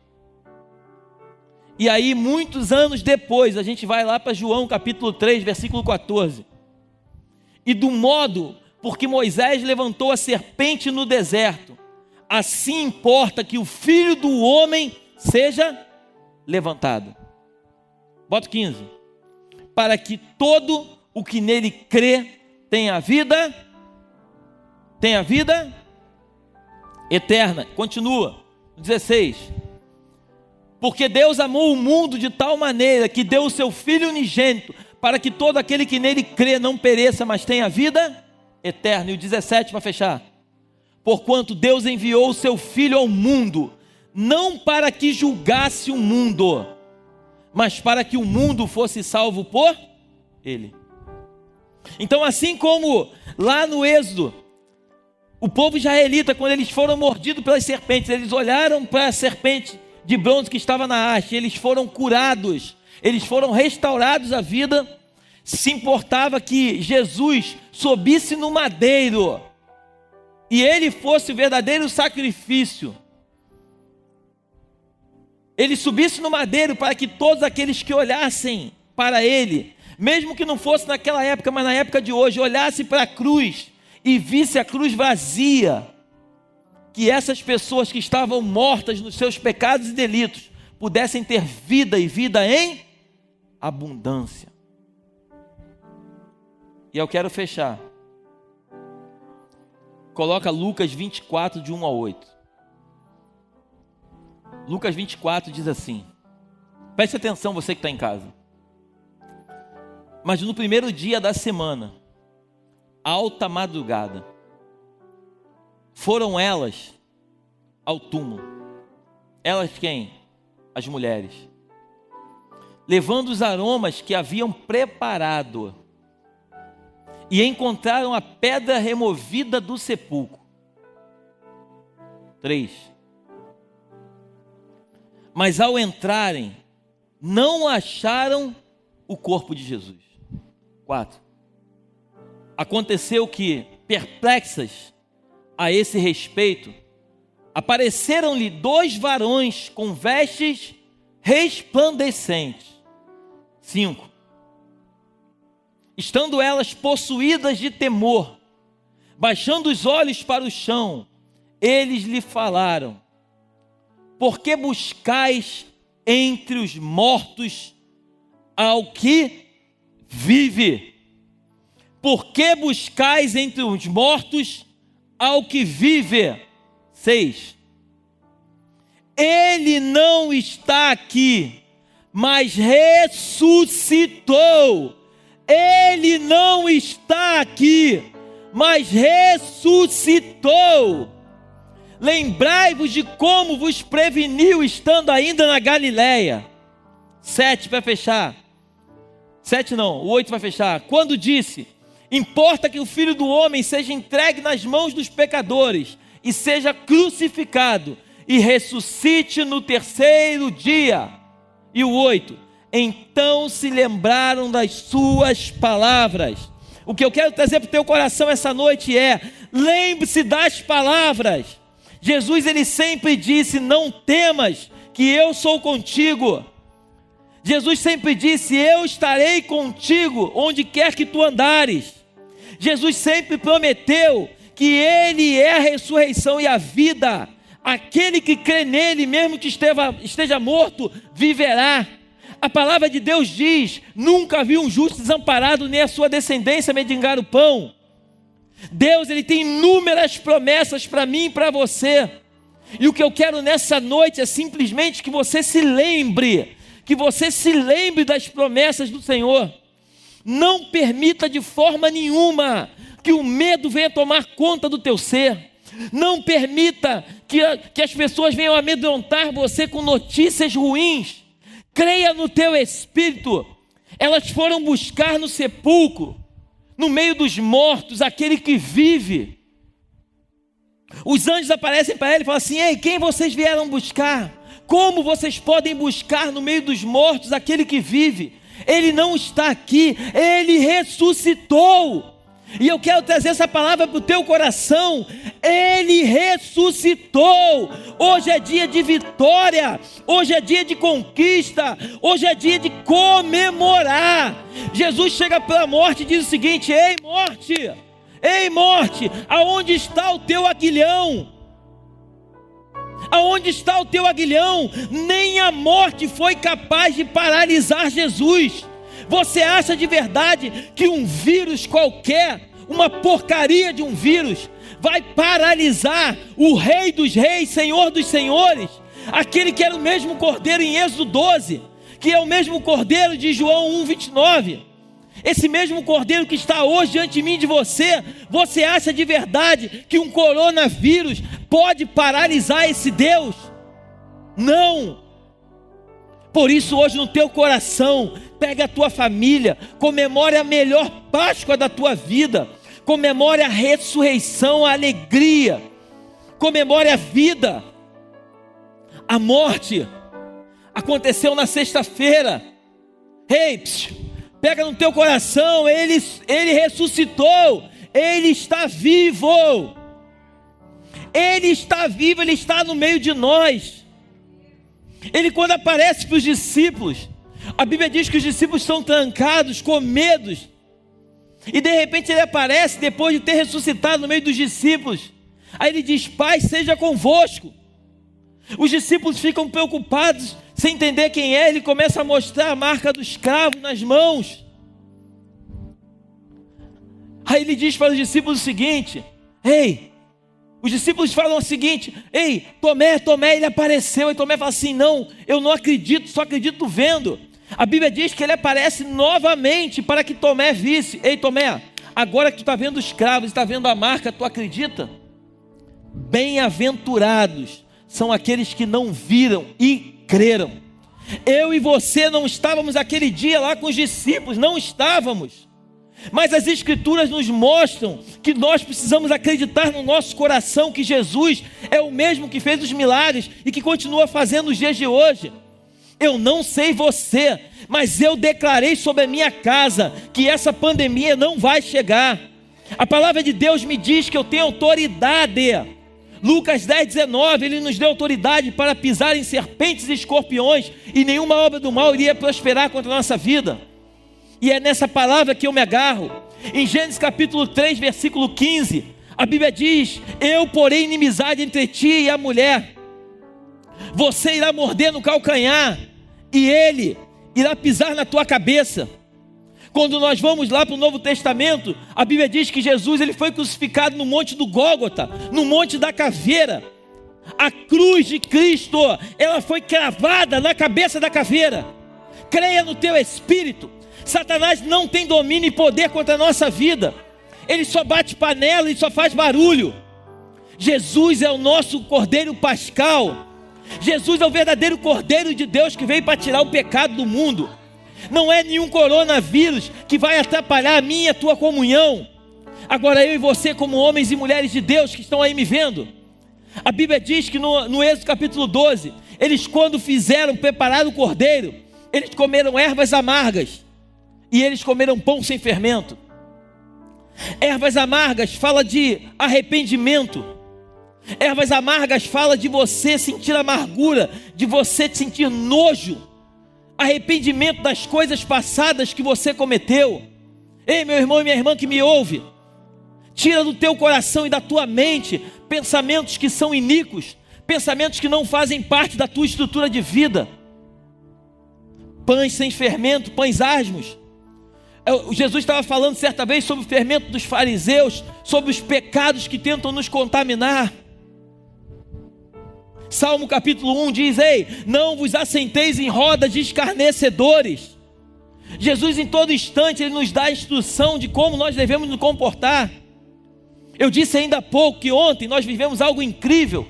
E aí, muitos anos depois, a gente vai lá para João capítulo 3, versículo 14. E do modo porque Moisés levantou a serpente no deserto, assim importa que o Filho do Homem seja levantado. Bota 15. Para que todo o que nele crê tenha vida eterna. Continua, 16. Porque Deus amou o mundo de tal maneira que deu o seu Filho unigênito, para que todo aquele que nele crê não pereça, mas tenha vida eterna. E o 17 para fechar. Porquanto Deus enviou o seu Filho ao mundo, não para que julgasse o mundo, mas para que o mundo fosse salvo por ele. Então, assim como lá no Êxodo, o povo israelita, quando eles foram mordidos pelas serpentes, eles olharam para a serpente de bronze que estava na haste, eles foram curados, eles foram restaurados à vida. Se importava que Jesus subisse no madeiro e ele fosse o verdadeiro sacrifício. Ele subisse no madeiro para que todos aqueles que olhassem para ele, mesmo que não fosse naquela época, mas na época de hoje, olhassem para a cruz e visse a cruz vazia, que essas pessoas que estavam mortas nos seus pecados e delitos pudessem ter vida, e vida em abundância. E eu quero fechar. Coloca Lucas 24, de 1 a 8. Lucas 24 diz assim, preste atenção você que está em casa. Mas no primeiro dia da semana, alta madrugada, foram elas ao túmulo. Elas quem? As mulheres. Levando os aromas que haviam preparado. E encontraram a pedra removida do sepulcro. 3. Mas ao entrarem, não acharam o corpo de Jesus. 4. Aconteceu que, perplexas a esse respeito, apareceram-lhe 2 varões com vestes resplandecentes. 5. Estando elas possuídas de temor, baixando os olhos para o chão, eles lhe falaram: por que buscais entre os mortos ao que vive? Por que buscais entre os mortos ao que vive? 6. Ele não está aqui, mas ressuscitou. Ele não está aqui, mas ressuscitou. Lembrai-vos de como vos preveniu estando ainda na Galileia. 7 para fechar. 7 não, o 8 vai fechar. Quando disse: importa que o Filho do Homem seja entregue nas mãos dos pecadores e seja crucificado e ressuscite no terceiro dia. E o 8: então se lembraram das suas palavras. O que eu quero trazer para o teu coração essa noite é: lembre-se das palavras. Jesus, ele sempre disse: não temas, que eu sou contigo. Jesus sempre disse: eu estarei contigo onde quer que tu andares. Jesus sempre prometeu que ele é a ressurreição e a vida. Aquele que crê nele, mesmo que esteja morto, viverá. A palavra de Deus diz: nunca vi um justo desamparado, nem a sua descendência mendigar o pão. Deus, Ele tem inúmeras promessas para mim e para você. E o que eu quero nessa noite é simplesmente que você se lembre, das promessas do Senhor. Não permita de forma nenhuma que o medo venha tomar conta do teu ser. Não permita que as pessoas venham amedrontar você com notícias ruins. Creia no teu espírito. Elas foram buscar no sepulcro, no meio dos mortos, aquele que vive. Os anjos aparecem para ele e falam assim: ei, quem vocês vieram buscar? Como vocês podem buscar no meio dos mortos aquele que vive? Ele não está aqui, ele ressuscitou. E eu quero trazer essa palavra para o teu coração. Ele ressuscitou. Hoje é dia de vitória, hoje é dia de conquista, hoje é dia de comemorar. Jesus chega pela morte e diz o seguinte: ei morte, aonde está o teu aguilhão? Aonde está o teu aguilhão? Nem a morte foi capaz de paralisar Jesus. Você acha de verdade que um vírus qualquer, uma porcaria de um vírus, vai paralisar o Rei dos Reis, Senhor dos Senhores? Aquele que era o mesmo Cordeiro em Êxodo 12, que é o mesmo Cordeiro de João 1:29. Esse mesmo Cordeiro que está hoje diante de mim e de você. Você acha de verdade que um coronavírus pode paralisar esse Deus? Não. Por isso hoje no teu coração, pega a tua família, comemore a melhor Páscoa da tua vida, comemore a ressurreição, a alegria, comemore a vida. A morte aconteceu na sexta-feira. Ei, pega no teu coração, ele ressuscitou, ele está vivo. Ele está vivo, ele está no meio de nós. Ele, quando aparece para os discípulos, a Bíblia diz que os discípulos estão trancados, com medos, e de repente ele aparece depois de ter ressuscitado no meio dos discípulos. Aí ele diz: Pai, seja convosco. Os discípulos ficam preocupados, sem entender quem é. Ele começa a mostrar a marca do escravo nas mãos. Aí ele diz para os discípulos o seguinte: os discípulos falam o seguinte: ei, Tomé, ele apareceu. E Tomé fala assim: não, eu não acredito, só acredito vendo. A Bíblia diz que ele aparece novamente para que Tomé visse. Ei, Tomé, agora que tu está vendo os cravos, está vendo a marca, tu acredita? Bem-aventurados são aqueles que não viram e creram. Eu e você não estávamos aquele dia lá com os discípulos, não estávamos. Mas as Escrituras nos mostram que nós precisamos acreditar no nosso coração que Jesus é o mesmo que fez os milagres e que continua fazendo os dias de hoje. Eu não sei você, mas eu declarei sobre a minha casa que essa pandemia não vai chegar. A palavra de Deus me diz que eu tenho autoridade. Lucas 10:19, ele nos deu autoridade para pisar em serpentes e escorpiões, e nenhuma obra do mal iria prosperar contra a nossa vida. E é nessa palavra que eu me agarro. Em Gênesis capítulo 3, versículo 15, a Bíblia diz: eu porei inimizade entre ti e a mulher, você irá morder no calcanhar, e ele irá pisar na tua cabeça. Quando nós vamos lá para o Novo Testamento, a Bíblia diz que Jesus ele foi crucificado no monte do Gólgota, no monte da caveira. A cruz de Cristo, ela foi cravada na cabeça da caveira. Creia no teu espírito. Satanás não tem domínio e poder contra a nossa vida. Ele só bate panela e só faz barulho. Jesus é o nosso Cordeiro Pascal. Jesus é o verdadeiro Cordeiro de Deus que veio para tirar o pecado do mundo. Não é nenhum coronavírus que vai atrapalhar a minha e a tua comunhão. Agora eu e você, como homens e mulheres de Deus que estão aí me vendo, a Bíblia diz que no Êxodo capítulo 12, eles quando prepararam o cordeiro, eles comeram ervas amargas e eles comeram pão sem fermento. Ervas amargas fala de arrependimento. Ervas amargas fala de você sentir amargura, de você sentir nojo, arrependimento das coisas passadas que você cometeu. Ei, meu irmão e minha irmã que me ouve, tira do teu coração e da tua mente pensamentos que são iníquos, pensamentos que não fazem parte da tua estrutura de vida. Pães sem fermento, pães asmos. Jesus estava falando certa vez sobre o fermento dos fariseus, sobre os pecados que tentam nos contaminar. Salmo capítulo 1 diz: ei, não vos assenteis em rodas de escarnecedores. Jesus em todo instante Ele nos dá a instrução de como nós devemos nos comportar. Eu disse ainda há pouco que ontem nós vivemos algo incrível.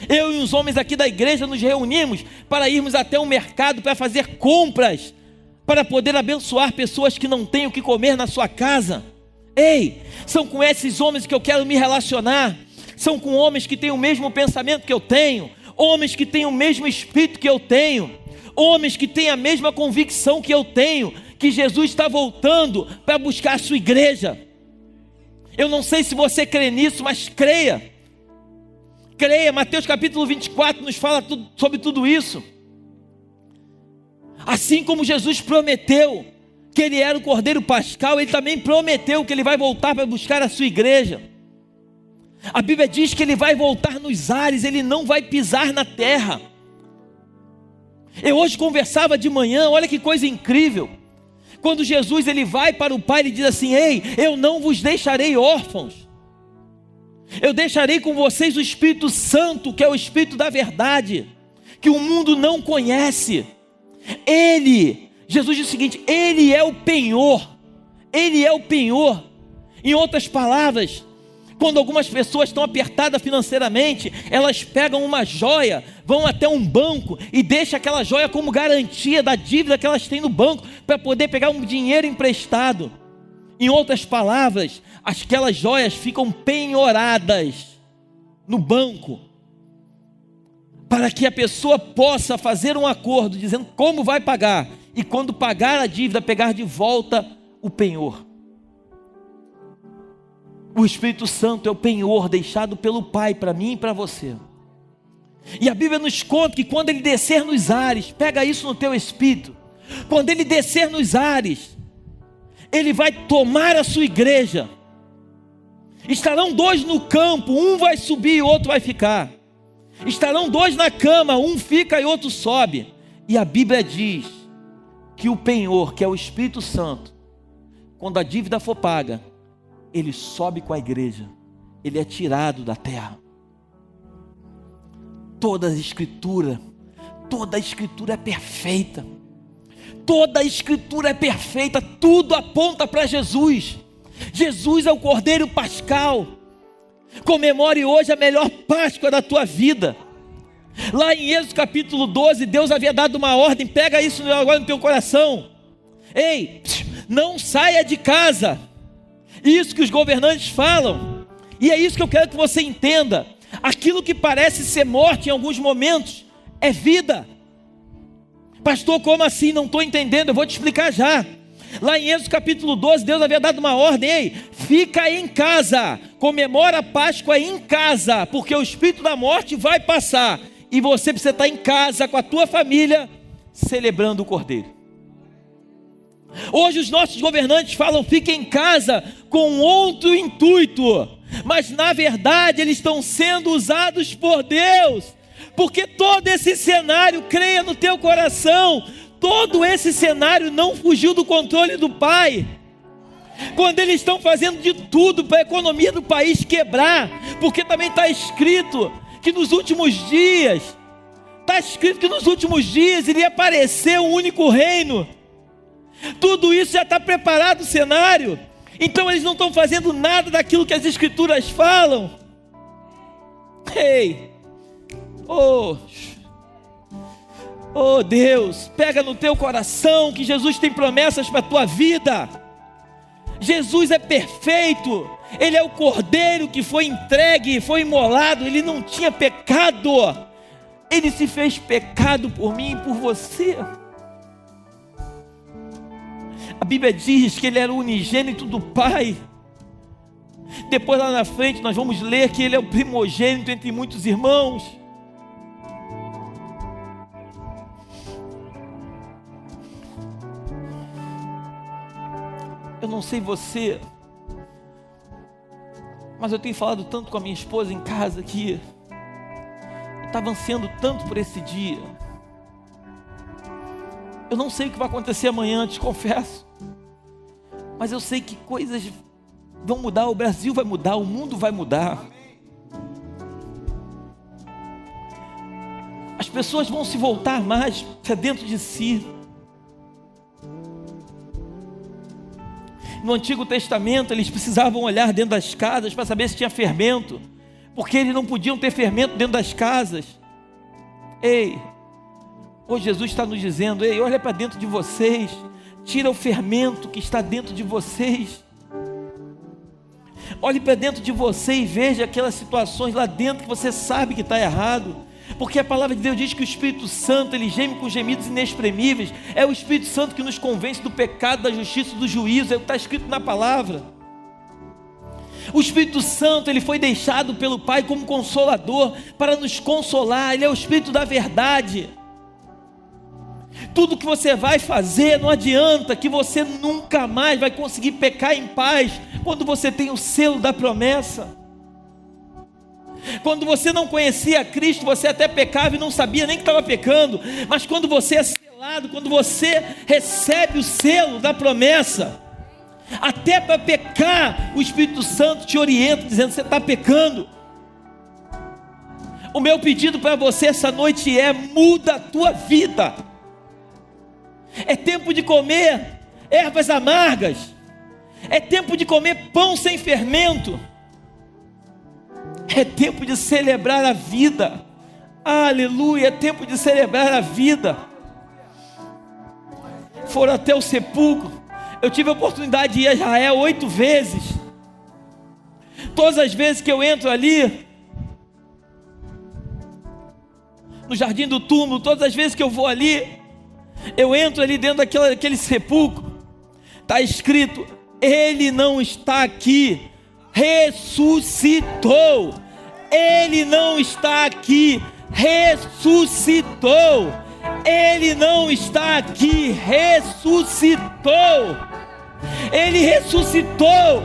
Eu e os homens aqui da igreja nos reunimos para irmos até um mercado para fazer compras, para poder abençoar pessoas que não têm o que comer na sua casa. Ei, são com esses homens que eu quero me relacionar. São com homens que têm o mesmo pensamento que eu tenho, homens que têm o mesmo espírito que eu tenho, homens que têm a mesma convicção que eu tenho, que Jesus está voltando para buscar a sua igreja. Eu não sei se você crê nisso, mas creia. Creia, Mateus capítulo 24 nos fala sobre tudo isso. Assim como Jesus prometeu que Ele era o Cordeiro Pascal, Ele também prometeu que Ele vai voltar para buscar a sua igreja. A Bíblia diz que Ele vai voltar nos ares, Ele não vai pisar na terra. Eu hoje conversava de manhã, olha que coisa incrível. Quando Jesus Ele vai para o Pai, Ele diz assim: ei, eu não vos deixarei órfãos. Eu deixarei com vocês o Espírito Santo, que é o Espírito da verdade, que o mundo não conhece. Jesus diz o seguinte: Ele é o penhor. Ele é o penhor. Em outras palavras, quando algumas pessoas estão apertadas financeiramente, elas pegam uma joia, vão até um banco e deixam aquela joia como garantia da dívida que elas têm no banco, para poder pegar um dinheiro emprestado. Em outras palavras, aquelas joias ficam penhoradas no banco, para que a pessoa possa fazer um acordo, dizendo como vai pagar, e quando pagar a dívida, pegar de volta o penhor. O Espírito Santo é o penhor deixado pelo Pai para mim e para você. E a Bíblia nos conta que quando Ele descer nos ares, pega isso no teu espírito, quando Ele descer nos ares, Ele vai tomar a sua igreja. Estarão dois no campo, um vai subir e o outro vai ficar. Estarão dois na cama, um fica e outro sobe. E a Bíblia diz que o penhor, que é o Espírito Santo, quando a dívida for paga, Ele sobe com a igreja, Ele é tirado da terra. Toda a Escritura é perfeita. Toda a Escritura é perfeita, tudo aponta para Jesus. Jesus é o Cordeiro Pascal. Comemore hoje a melhor Páscoa da tua vida. Lá em Êxodo capítulo 12, Deus havia dado uma ordem, pega isso agora no teu coração. Ei, não saia de casa. Isso que os governantes falam, e é isso que eu quero que você entenda. Aquilo que parece ser morte em alguns momentos, é vida. Pastor, como assim? Não estou entendendo, eu vou te explicar já. Lá em Êxodo capítulo 12, Deus havia dado uma ordem: ei, fica em casa, comemora a Páscoa em casa, porque o espírito da morte vai passar, e você precisa estar em casa com a tua família, celebrando o Cordeiro. Hoje os nossos governantes falam: fica em casa, com outro intuito, mas na verdade eles estão sendo usados por Deus, porque todo esse cenário, creia no teu coração, todo esse cenário não fugiu do controle do Pai. Quando eles estão fazendo de tudo para a economia do país quebrar, porque também está escrito que nos últimos dias, iria aparecer um único reino. Tudo isso já está preparado o cenário. Então eles não estão fazendo nada daquilo que as Escrituras falam. Ei, oh Deus, pega no teu coração que Jesus tem promessas para a tua vida. Jesus é perfeito. Ele é o Cordeiro que foi entregue, foi imolado. Ele não tinha pecado. Ele se fez pecado por mim e por você. A Bíblia diz que Ele era o unigênito do Pai. Depois lá na frente nós vamos ler que Ele é o primogênito entre muitos irmãos. Eu não sei você, mas eu tenho falado tanto com a minha esposa em casa que eu estava ansiando tanto por esse dia. Eu não sei o que vai acontecer amanhã, te confesso. mas eu sei que coisas vão mudar, o Brasil vai mudar, o mundo vai mudar. As pessoas vão se voltar mais para dentro de si. No Antigo Testamento, eles precisavam olhar dentro das casas para saber se tinha fermento, porque eles não podiam ter fermento dentro das casas. Ei, hoje Jesus está nos dizendo: ei, olha para dentro de vocês, tira o fermento que está dentro de vocês. Olhe para dentro de você e veja aquelas situações lá dentro que você sabe que está errado. Porque a palavra de Deus diz que o Espírito Santo, ele geme com gemidos inexprimíveis. É o Espírito Santo que nos convence do pecado, da justiça e do juízo. É o que está escrito na palavra. O Espírito Santo, ele foi deixado pelo Pai como consolador, para nos consolar. Ele é o Espírito da verdade. Tudo que você vai fazer, não adianta, que você nunca mais vai conseguir pecar em paz, quando você tem o selo da promessa. Quando você não conhecia Cristo, você até pecava e não sabia nem que estava pecando. Mas quando você é selado, quando você recebe o selo da promessa, até para pecar, o Espírito Santo te orienta, dizendo: você está pecando. O meu pedido para você essa noite é: muda a tua vida. É tempo de comer ervas amargas. É tempo de comer pão sem fermento. É tempo de celebrar a vida. Aleluia, é tempo de celebrar a vida. Foram até o sepulcro. Eu tive a oportunidade de ir a Israel 8 vezes. Todas as vezes que eu entro ali, no jardim do túmulo, todas as vezes que eu vou ali, eu entro ali dentro daquele sepulcro. Está escrito: ele não está aqui, ressuscitou. Ele não está aqui, ressuscitou. Ele não está aqui, ressuscitou. Ele ressuscitou.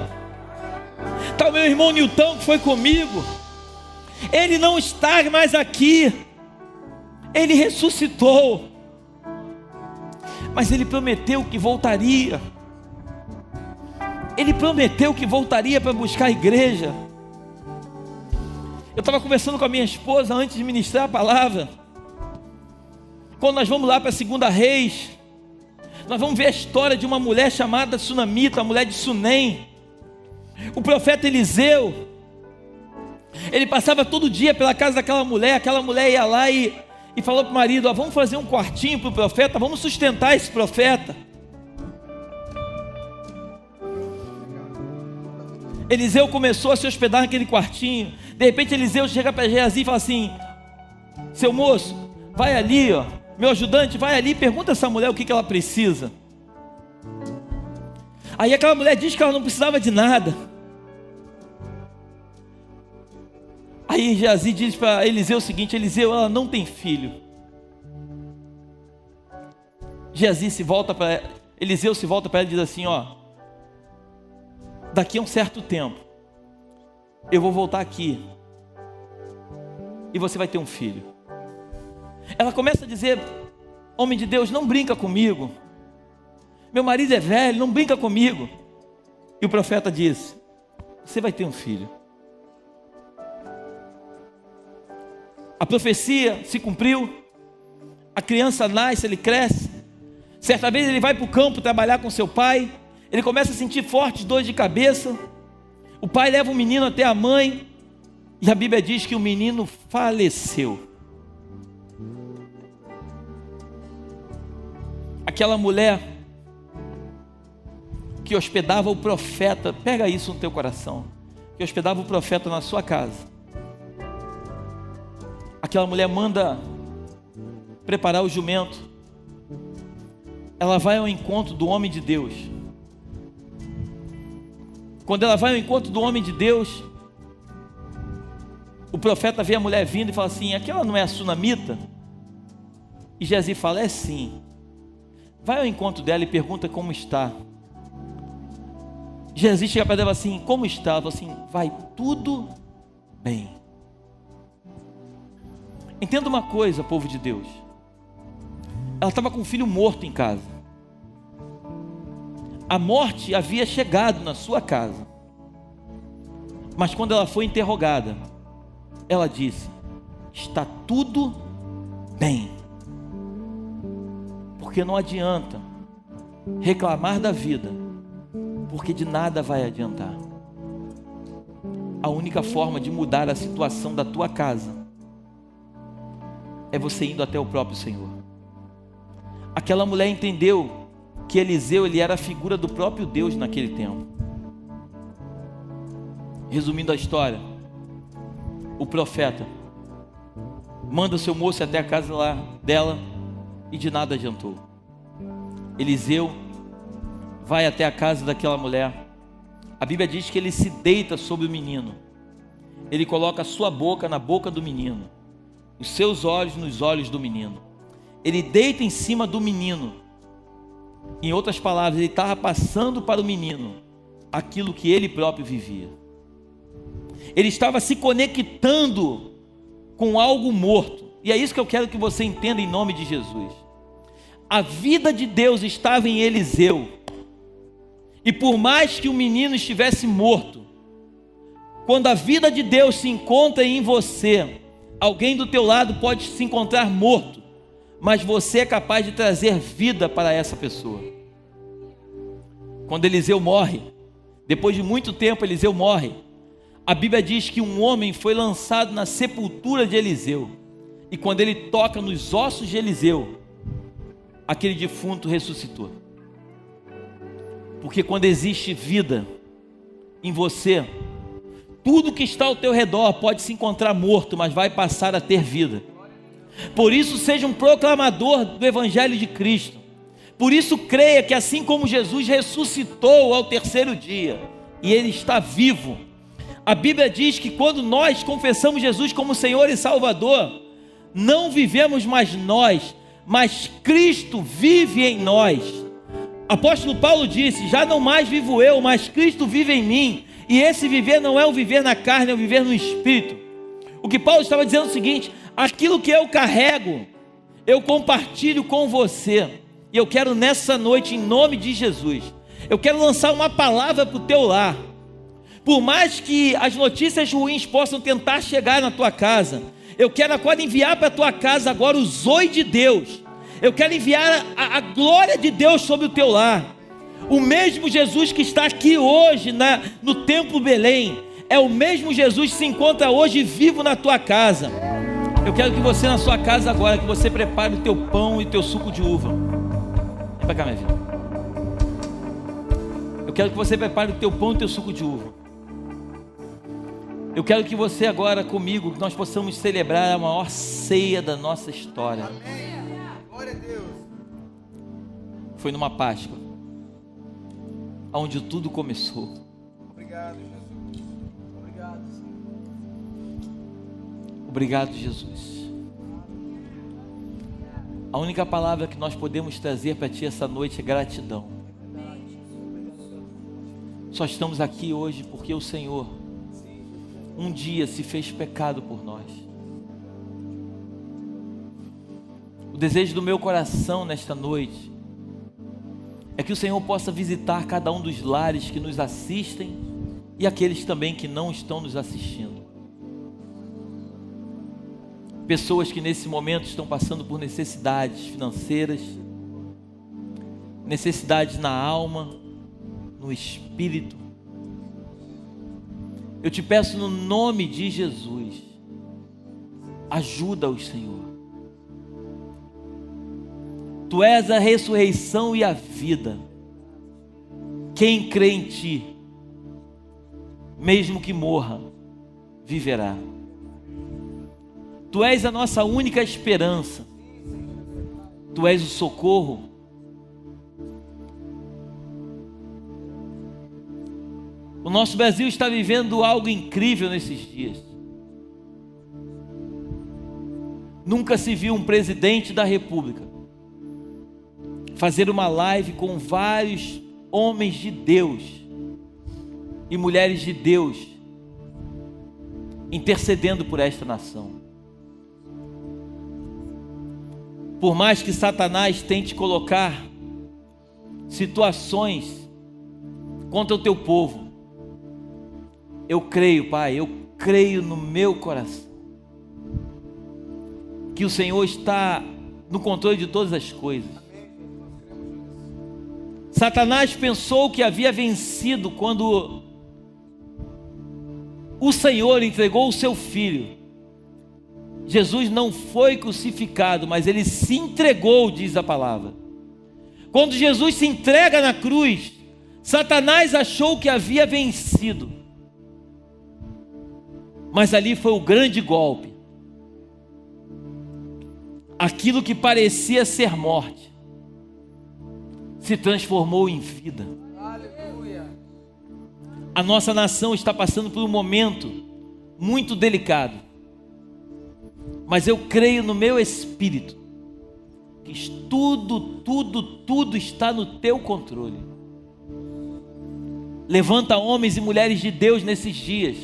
Está o meu irmão Nilton, que foi comigo. Ele não está mais aqui, ele ressuscitou. Mas ele prometeu que voltaria. Ele prometeu que voltaria para buscar a igreja. Eu estava conversando com a minha esposa antes de ministrar a palavra. Quando nós vamos lá para a 2 Reis, nós vamos ver a história de uma mulher chamada Sunamita, a mulher de Sunem. O profeta Eliseu, ele passava todo dia pela casa daquela mulher. Aquela mulher ia lá e falou para o marido: vamos fazer um quartinho para o profeta, vamos sustentar esse profeta. Eliseu começou a se hospedar naquele quartinho. De repente Eliseu chega para Geazi e fala assim: seu moço, vai ali, ó, meu ajudante, vai ali e pergunta a essa mulher o que ela precisa. Aí aquela mulher diz que ela não precisava de nada. Aí Geazi diz para Eliseu o seguinte: Eliseu, ela não tem filho. Eliseu se volta para ela e diz assim: ó, daqui a um certo tempo, eu vou voltar aqui e você vai ter um filho. Ela começa a dizer: homem de Deus, não brinca comigo, meu marido é velho, não brinca comigo. E o profeta disse: você vai ter um filho. A profecia se cumpriu. A criança nasce, ele cresce. Certa vez ele vai para o campo trabalhar com seu pai. Ele começa a sentir fortes dores de cabeça. O pai leva o menino até a mãe, e a Bíblia diz que o menino faleceu. Aquela mulher que hospedava o profeta, pega isso no teu coração, que hospedava o profeta na sua casa. Aquela mulher manda preparar o jumento. Ela vai ao encontro do homem de Deus. Quando ela vai ao encontro do homem de Deus, o profeta vê a mulher vindo e fala assim: aquela não é a Sunamita? E Geazi fala: é sim. Vai ao encontro dela e pergunta como está. Geazi chega para ela e fala assim: como está? Ela fala assim: vai tudo bem. Entenda uma coisa, povo de Deus. Ela estava com um filho morto em casa. A morte havia chegado na sua casa. Mas quando ela foi interrogada, ela disse: está tudo bem. Porque não adianta reclamar da vida, porque de nada vai adiantar. A única forma de mudar a situação da tua casa é você indo até o próprio Senhor. Aquela mulher entendeu que Eliseu, ele era a figura do próprio Deus naquele tempo. Resumindo a história, o profeta manda o seu moço até a casa lá dela e de nada adiantou. Eliseu vai até a casa daquela mulher. A Bíblia diz que ele se deita sobre o menino. Ele coloca a sua boca na boca do menino, os seus olhos nos olhos do menino. Ele deita em cima do menino. Em outras palavras, ele estava passando para o menino aquilo que ele próprio vivia. Ele estava se conectando com algo morto. E é isso que eu quero que você entenda em nome de Jesus. A vida de Deus estava em Eliseu. E por mais que o menino estivesse morto, quando a vida de Deus se encontra em você, alguém do teu lado pode se encontrar morto, mas você é capaz de trazer vida para essa pessoa. Quando Eliseu morre, depois de muito tempo Eliseu morre, a Bíblia diz que um homem foi lançado na sepultura de Eliseu, e quando ele toca nos ossos de Eliseu, aquele defunto ressuscitou. Porque quando existe vida em você, tudo que está ao teu redor pode se encontrar morto, mas vai passar a ter vida. Por isso seja um proclamador do Evangelho de Cristo. Por isso creia que assim como Jesus ressuscitou ao terceiro dia, e Ele está vivo, a Bíblia diz que quando nós confessamos Jesus como Senhor e Salvador, não vivemos mais nós, mas Cristo vive em nós. Apóstolo Paulo disse: já não mais vivo eu, mas Cristo vive em mim. E esse viver não é o viver na carne, é o viver no Espírito. O que Paulo estava dizendo é o seguinte: aquilo que eu carrego, eu compartilho com você. E eu quero nessa noite, em nome de Jesus, eu quero lançar uma palavra para o teu lar. Por mais que as notícias ruins possam tentar chegar na tua casa, eu quero agora enviar para a tua casa agora o zoe de Deus. Eu quero enviar a glória de Deus sobre o teu lar. O mesmo Jesus que está aqui hoje no Templo Belém, é o mesmo Jesus que se encontra hoje vivo na tua casa. Eu quero que você na sua casa agora, que você prepare o teu pão e o teu suco de uva. Vem para cá, minha filha. Eu quero que você prepare o teu pão e o teu suco de uva. Eu quero que você agora comigo, que nós possamos celebrar a maior ceia da nossa história. Amém. Glória a Deus. Foi numa Páscoa, onde tudo começou. Obrigado, Jesus. Obrigado, Senhor. Obrigado, Jesus. A única palavra que nós podemos trazer para Ti essa noite é gratidão. Só estamos aqui hoje porque o Senhor um dia se fez pecado por nós. O desejo do meu coração nesta noite é que o Senhor possa visitar cada um dos lares que nos assistem e aqueles também que não estão nos assistindo. Pessoas que nesse momento estão passando por necessidades financeiras, necessidades na alma, no espírito. Eu te peço no nome de Jesus, ajuda-os, Senhor. Tu és a ressurreição e a vida. Quem crê em Ti, mesmo que morra, viverá. Tu és a nossa única esperança. Tu és o socorro. O nosso Brasil está vivendo algo incrível nesses dias. Nunca se viu um presidente da República fazer uma live com vários homens de Deus e mulheres de Deus intercedendo por esta nação. Por mais que Satanás tente colocar situações contra o teu povo. Eu creio, Pai, eu creio no meu coração que o Senhor está no controle de todas as coisas. Satanás pensou que havia vencido quando o Senhor entregou o seu filho. Jesus não foi crucificado, mas ele se entregou, diz a palavra. Quando Jesus se entrega na cruz, Satanás achou que havia vencido. Mas ali foi o grande golpe. Aquilo que parecia ser morte se transformou em vida. Aleluia. A nossa nação está passando por um momento muito delicado. Mas eu creio no meu espírito que tudo está no teu controle. Levanta homens e mulheres de Deus nesses dias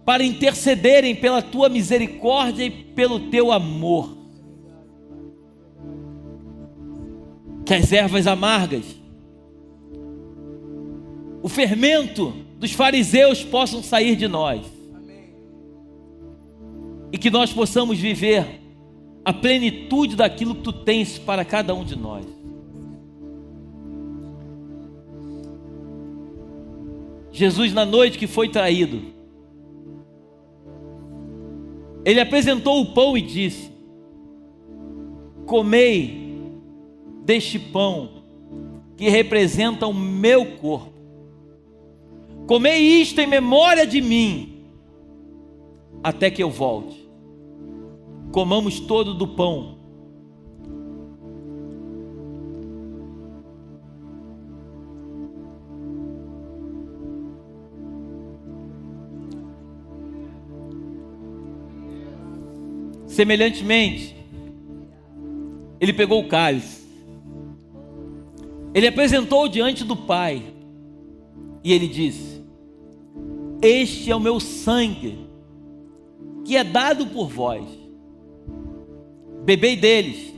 para intercederem pela tua misericórdia e pelo teu amor. Que as ervas amargas, o fermento dos fariseus possam sair de nós. E que nós possamos viver a plenitude daquilo que tu tens para cada um de nós. Jesus, na noite que foi traído, ele apresentou o pão e disse: comei deste pão que representa o meu corpo. Comei isto em memória de mim, até que eu volte. Comamos todo do pão. Semelhantemente, ele pegou o cálice, ele apresentou diante do Pai, e ele disse: este é o meu sangue, que é dado por vós. Bebei dele,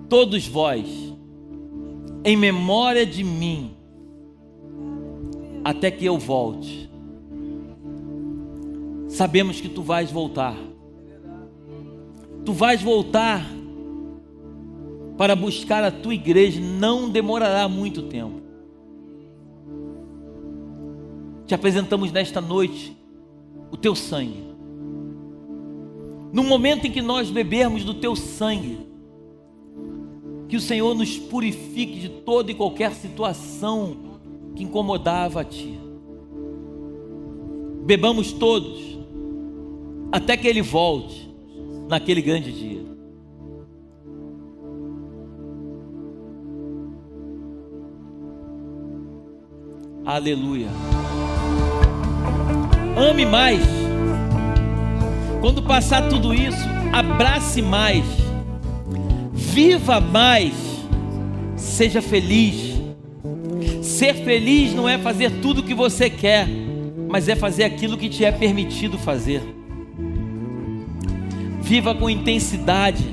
todos vós, em memória de mim, até que eu volte. Sabemos que tu vais voltar. Tu vais voltar para buscar a tua igreja. Não demorará muito tempo. Te apresentamos nesta noite o teu sangue. No momento em que nós bebermos do teu sangue, que o Senhor nos purifique de toda e qualquer situação que incomodava a ti. Bebamos todos, até que ele volte naquele grande dia. Aleluia. Ame mais. Quando passar tudo isso, abrace mais. Viva mais. Seja feliz. Ser feliz não é fazer tudo o que você quer, mas é fazer aquilo que te é permitido fazer. Viva com intensidade.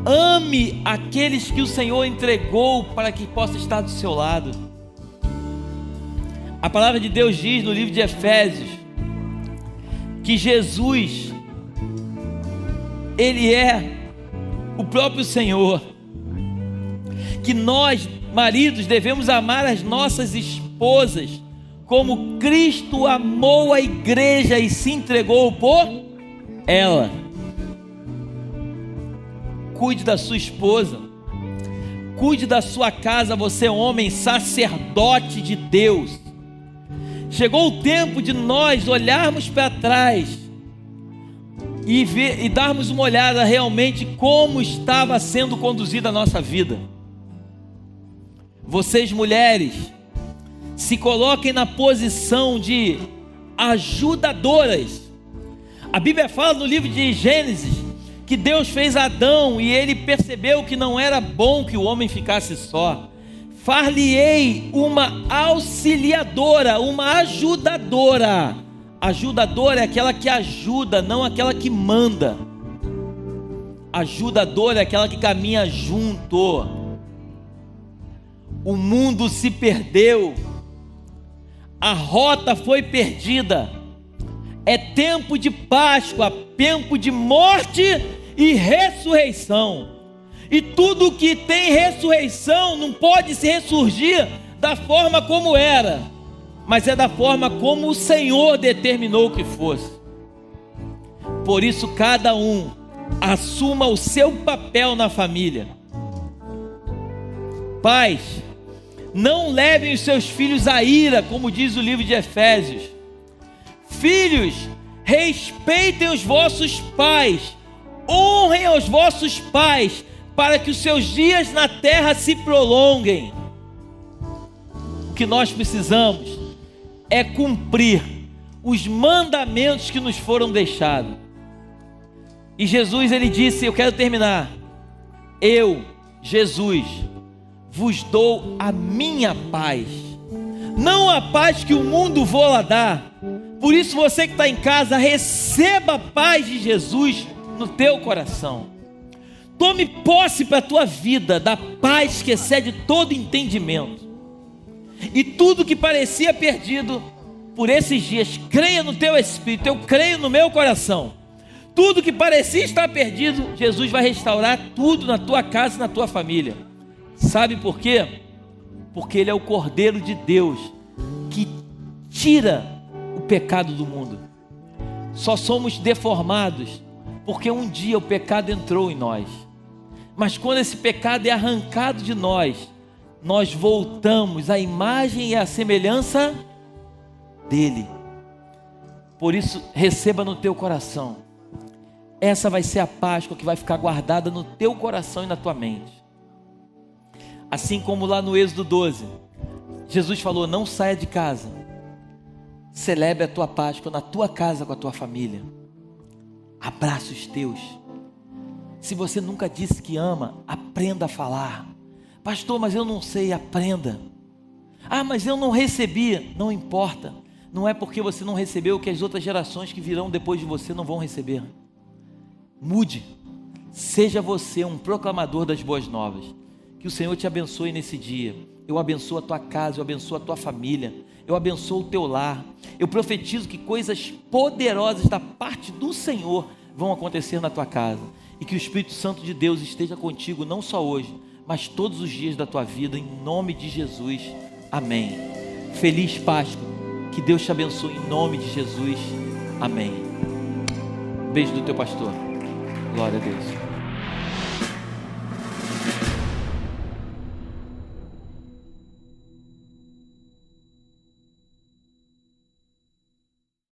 Ame aqueles que o Senhor entregou para que possa estar do seu lado. A palavra de Deus diz no livro de Efésios que Jesus, Ele é o próprio Senhor. Que nós, maridos, devemos amar as nossas esposas como Cristo amou a igreja e se entregou por ela. Cuide da sua esposa, cuide da sua casa, você homem, sacerdote de Deus. Chegou o tempo de nós olharmos para trás e darmos uma olhada realmente como estava sendo conduzida a nossa vida. Vocês mulheres, se coloquem na posição de ajudadoras. A Bíblia fala no livro de Gênesis que Deus fez Adão e ele percebeu que não era bom que o homem ficasse só. Far-lhe-ei uma auxiliadora, uma ajudadora. Ajudadora é aquela que ajuda, não aquela que manda. Ajudadora é aquela que caminha junto. O mundo se perdeu. A rota foi perdida. É tempo de Páscoa, tempo de morte e ressurreição. E tudo que tem ressurreição não pode se ressurgir da forma como era, mas é da forma como o Senhor determinou que fosse. Por isso, cada um assuma o seu papel na família. Pais, não levem os seus filhos à ira, como diz o livro de Efésios. Filhos, respeitem os vossos pais, honrem aos vossos pais, para que os seus dias na terra se prolonguem. O que nós precisamos é cumprir os mandamentos que nos foram deixados. E Jesus, ele disse, eu quero terminar, eu, Jesus, vos dou a minha paz, não a paz que o mundo vou dar. Por isso você que está em casa, receba a paz de Jesus no teu coração. Tome posse para a tua vida da paz que excede todo entendimento. E tudo que parecia perdido por esses dias, creia no teu espírito, eu creio no meu coração. Tudo que parecia estar perdido, Jesus vai restaurar tudo na tua casa e na tua família. Sabe por quê? Porque Ele é o Cordeiro de Deus que tira o pecado do mundo. Só somos deformados porque um dia o pecado entrou em nós. Mas quando esse pecado é arrancado de nós, nós voltamos à imagem e à semelhança dele. Por isso, receba no teu coração. Essa vai ser a Páscoa que vai ficar guardada no teu coração e na tua mente. Assim como lá no Êxodo 12, Jesus falou, não saia de casa. Celebre a tua Páscoa na tua casa com a tua família. Abraça os teus. Se você nunca disse que ama, aprenda a falar. Pastor, mas eu não sei, aprenda. Ah, mas eu não recebi. Não importa. Não é porque você não recebeu que as outras gerações que virão depois de você não vão receber. Mude. Seja você um proclamador das boas novas. Que o Senhor te abençoe nesse dia. Eu abençoo a tua casa, eu abençoo a tua família. Eu abençoo o teu lar. Eu profetizo que coisas poderosas da parte do Senhor vão acontecer na tua casa. E que o Espírito Santo de Deus esteja contigo, não só hoje, mas todos os dias da tua vida, em nome de Jesus. Amém. Feliz Páscoa. Que Deus te abençoe em nome de Jesus. Amém. Beijo do teu pastor. Glória a Deus.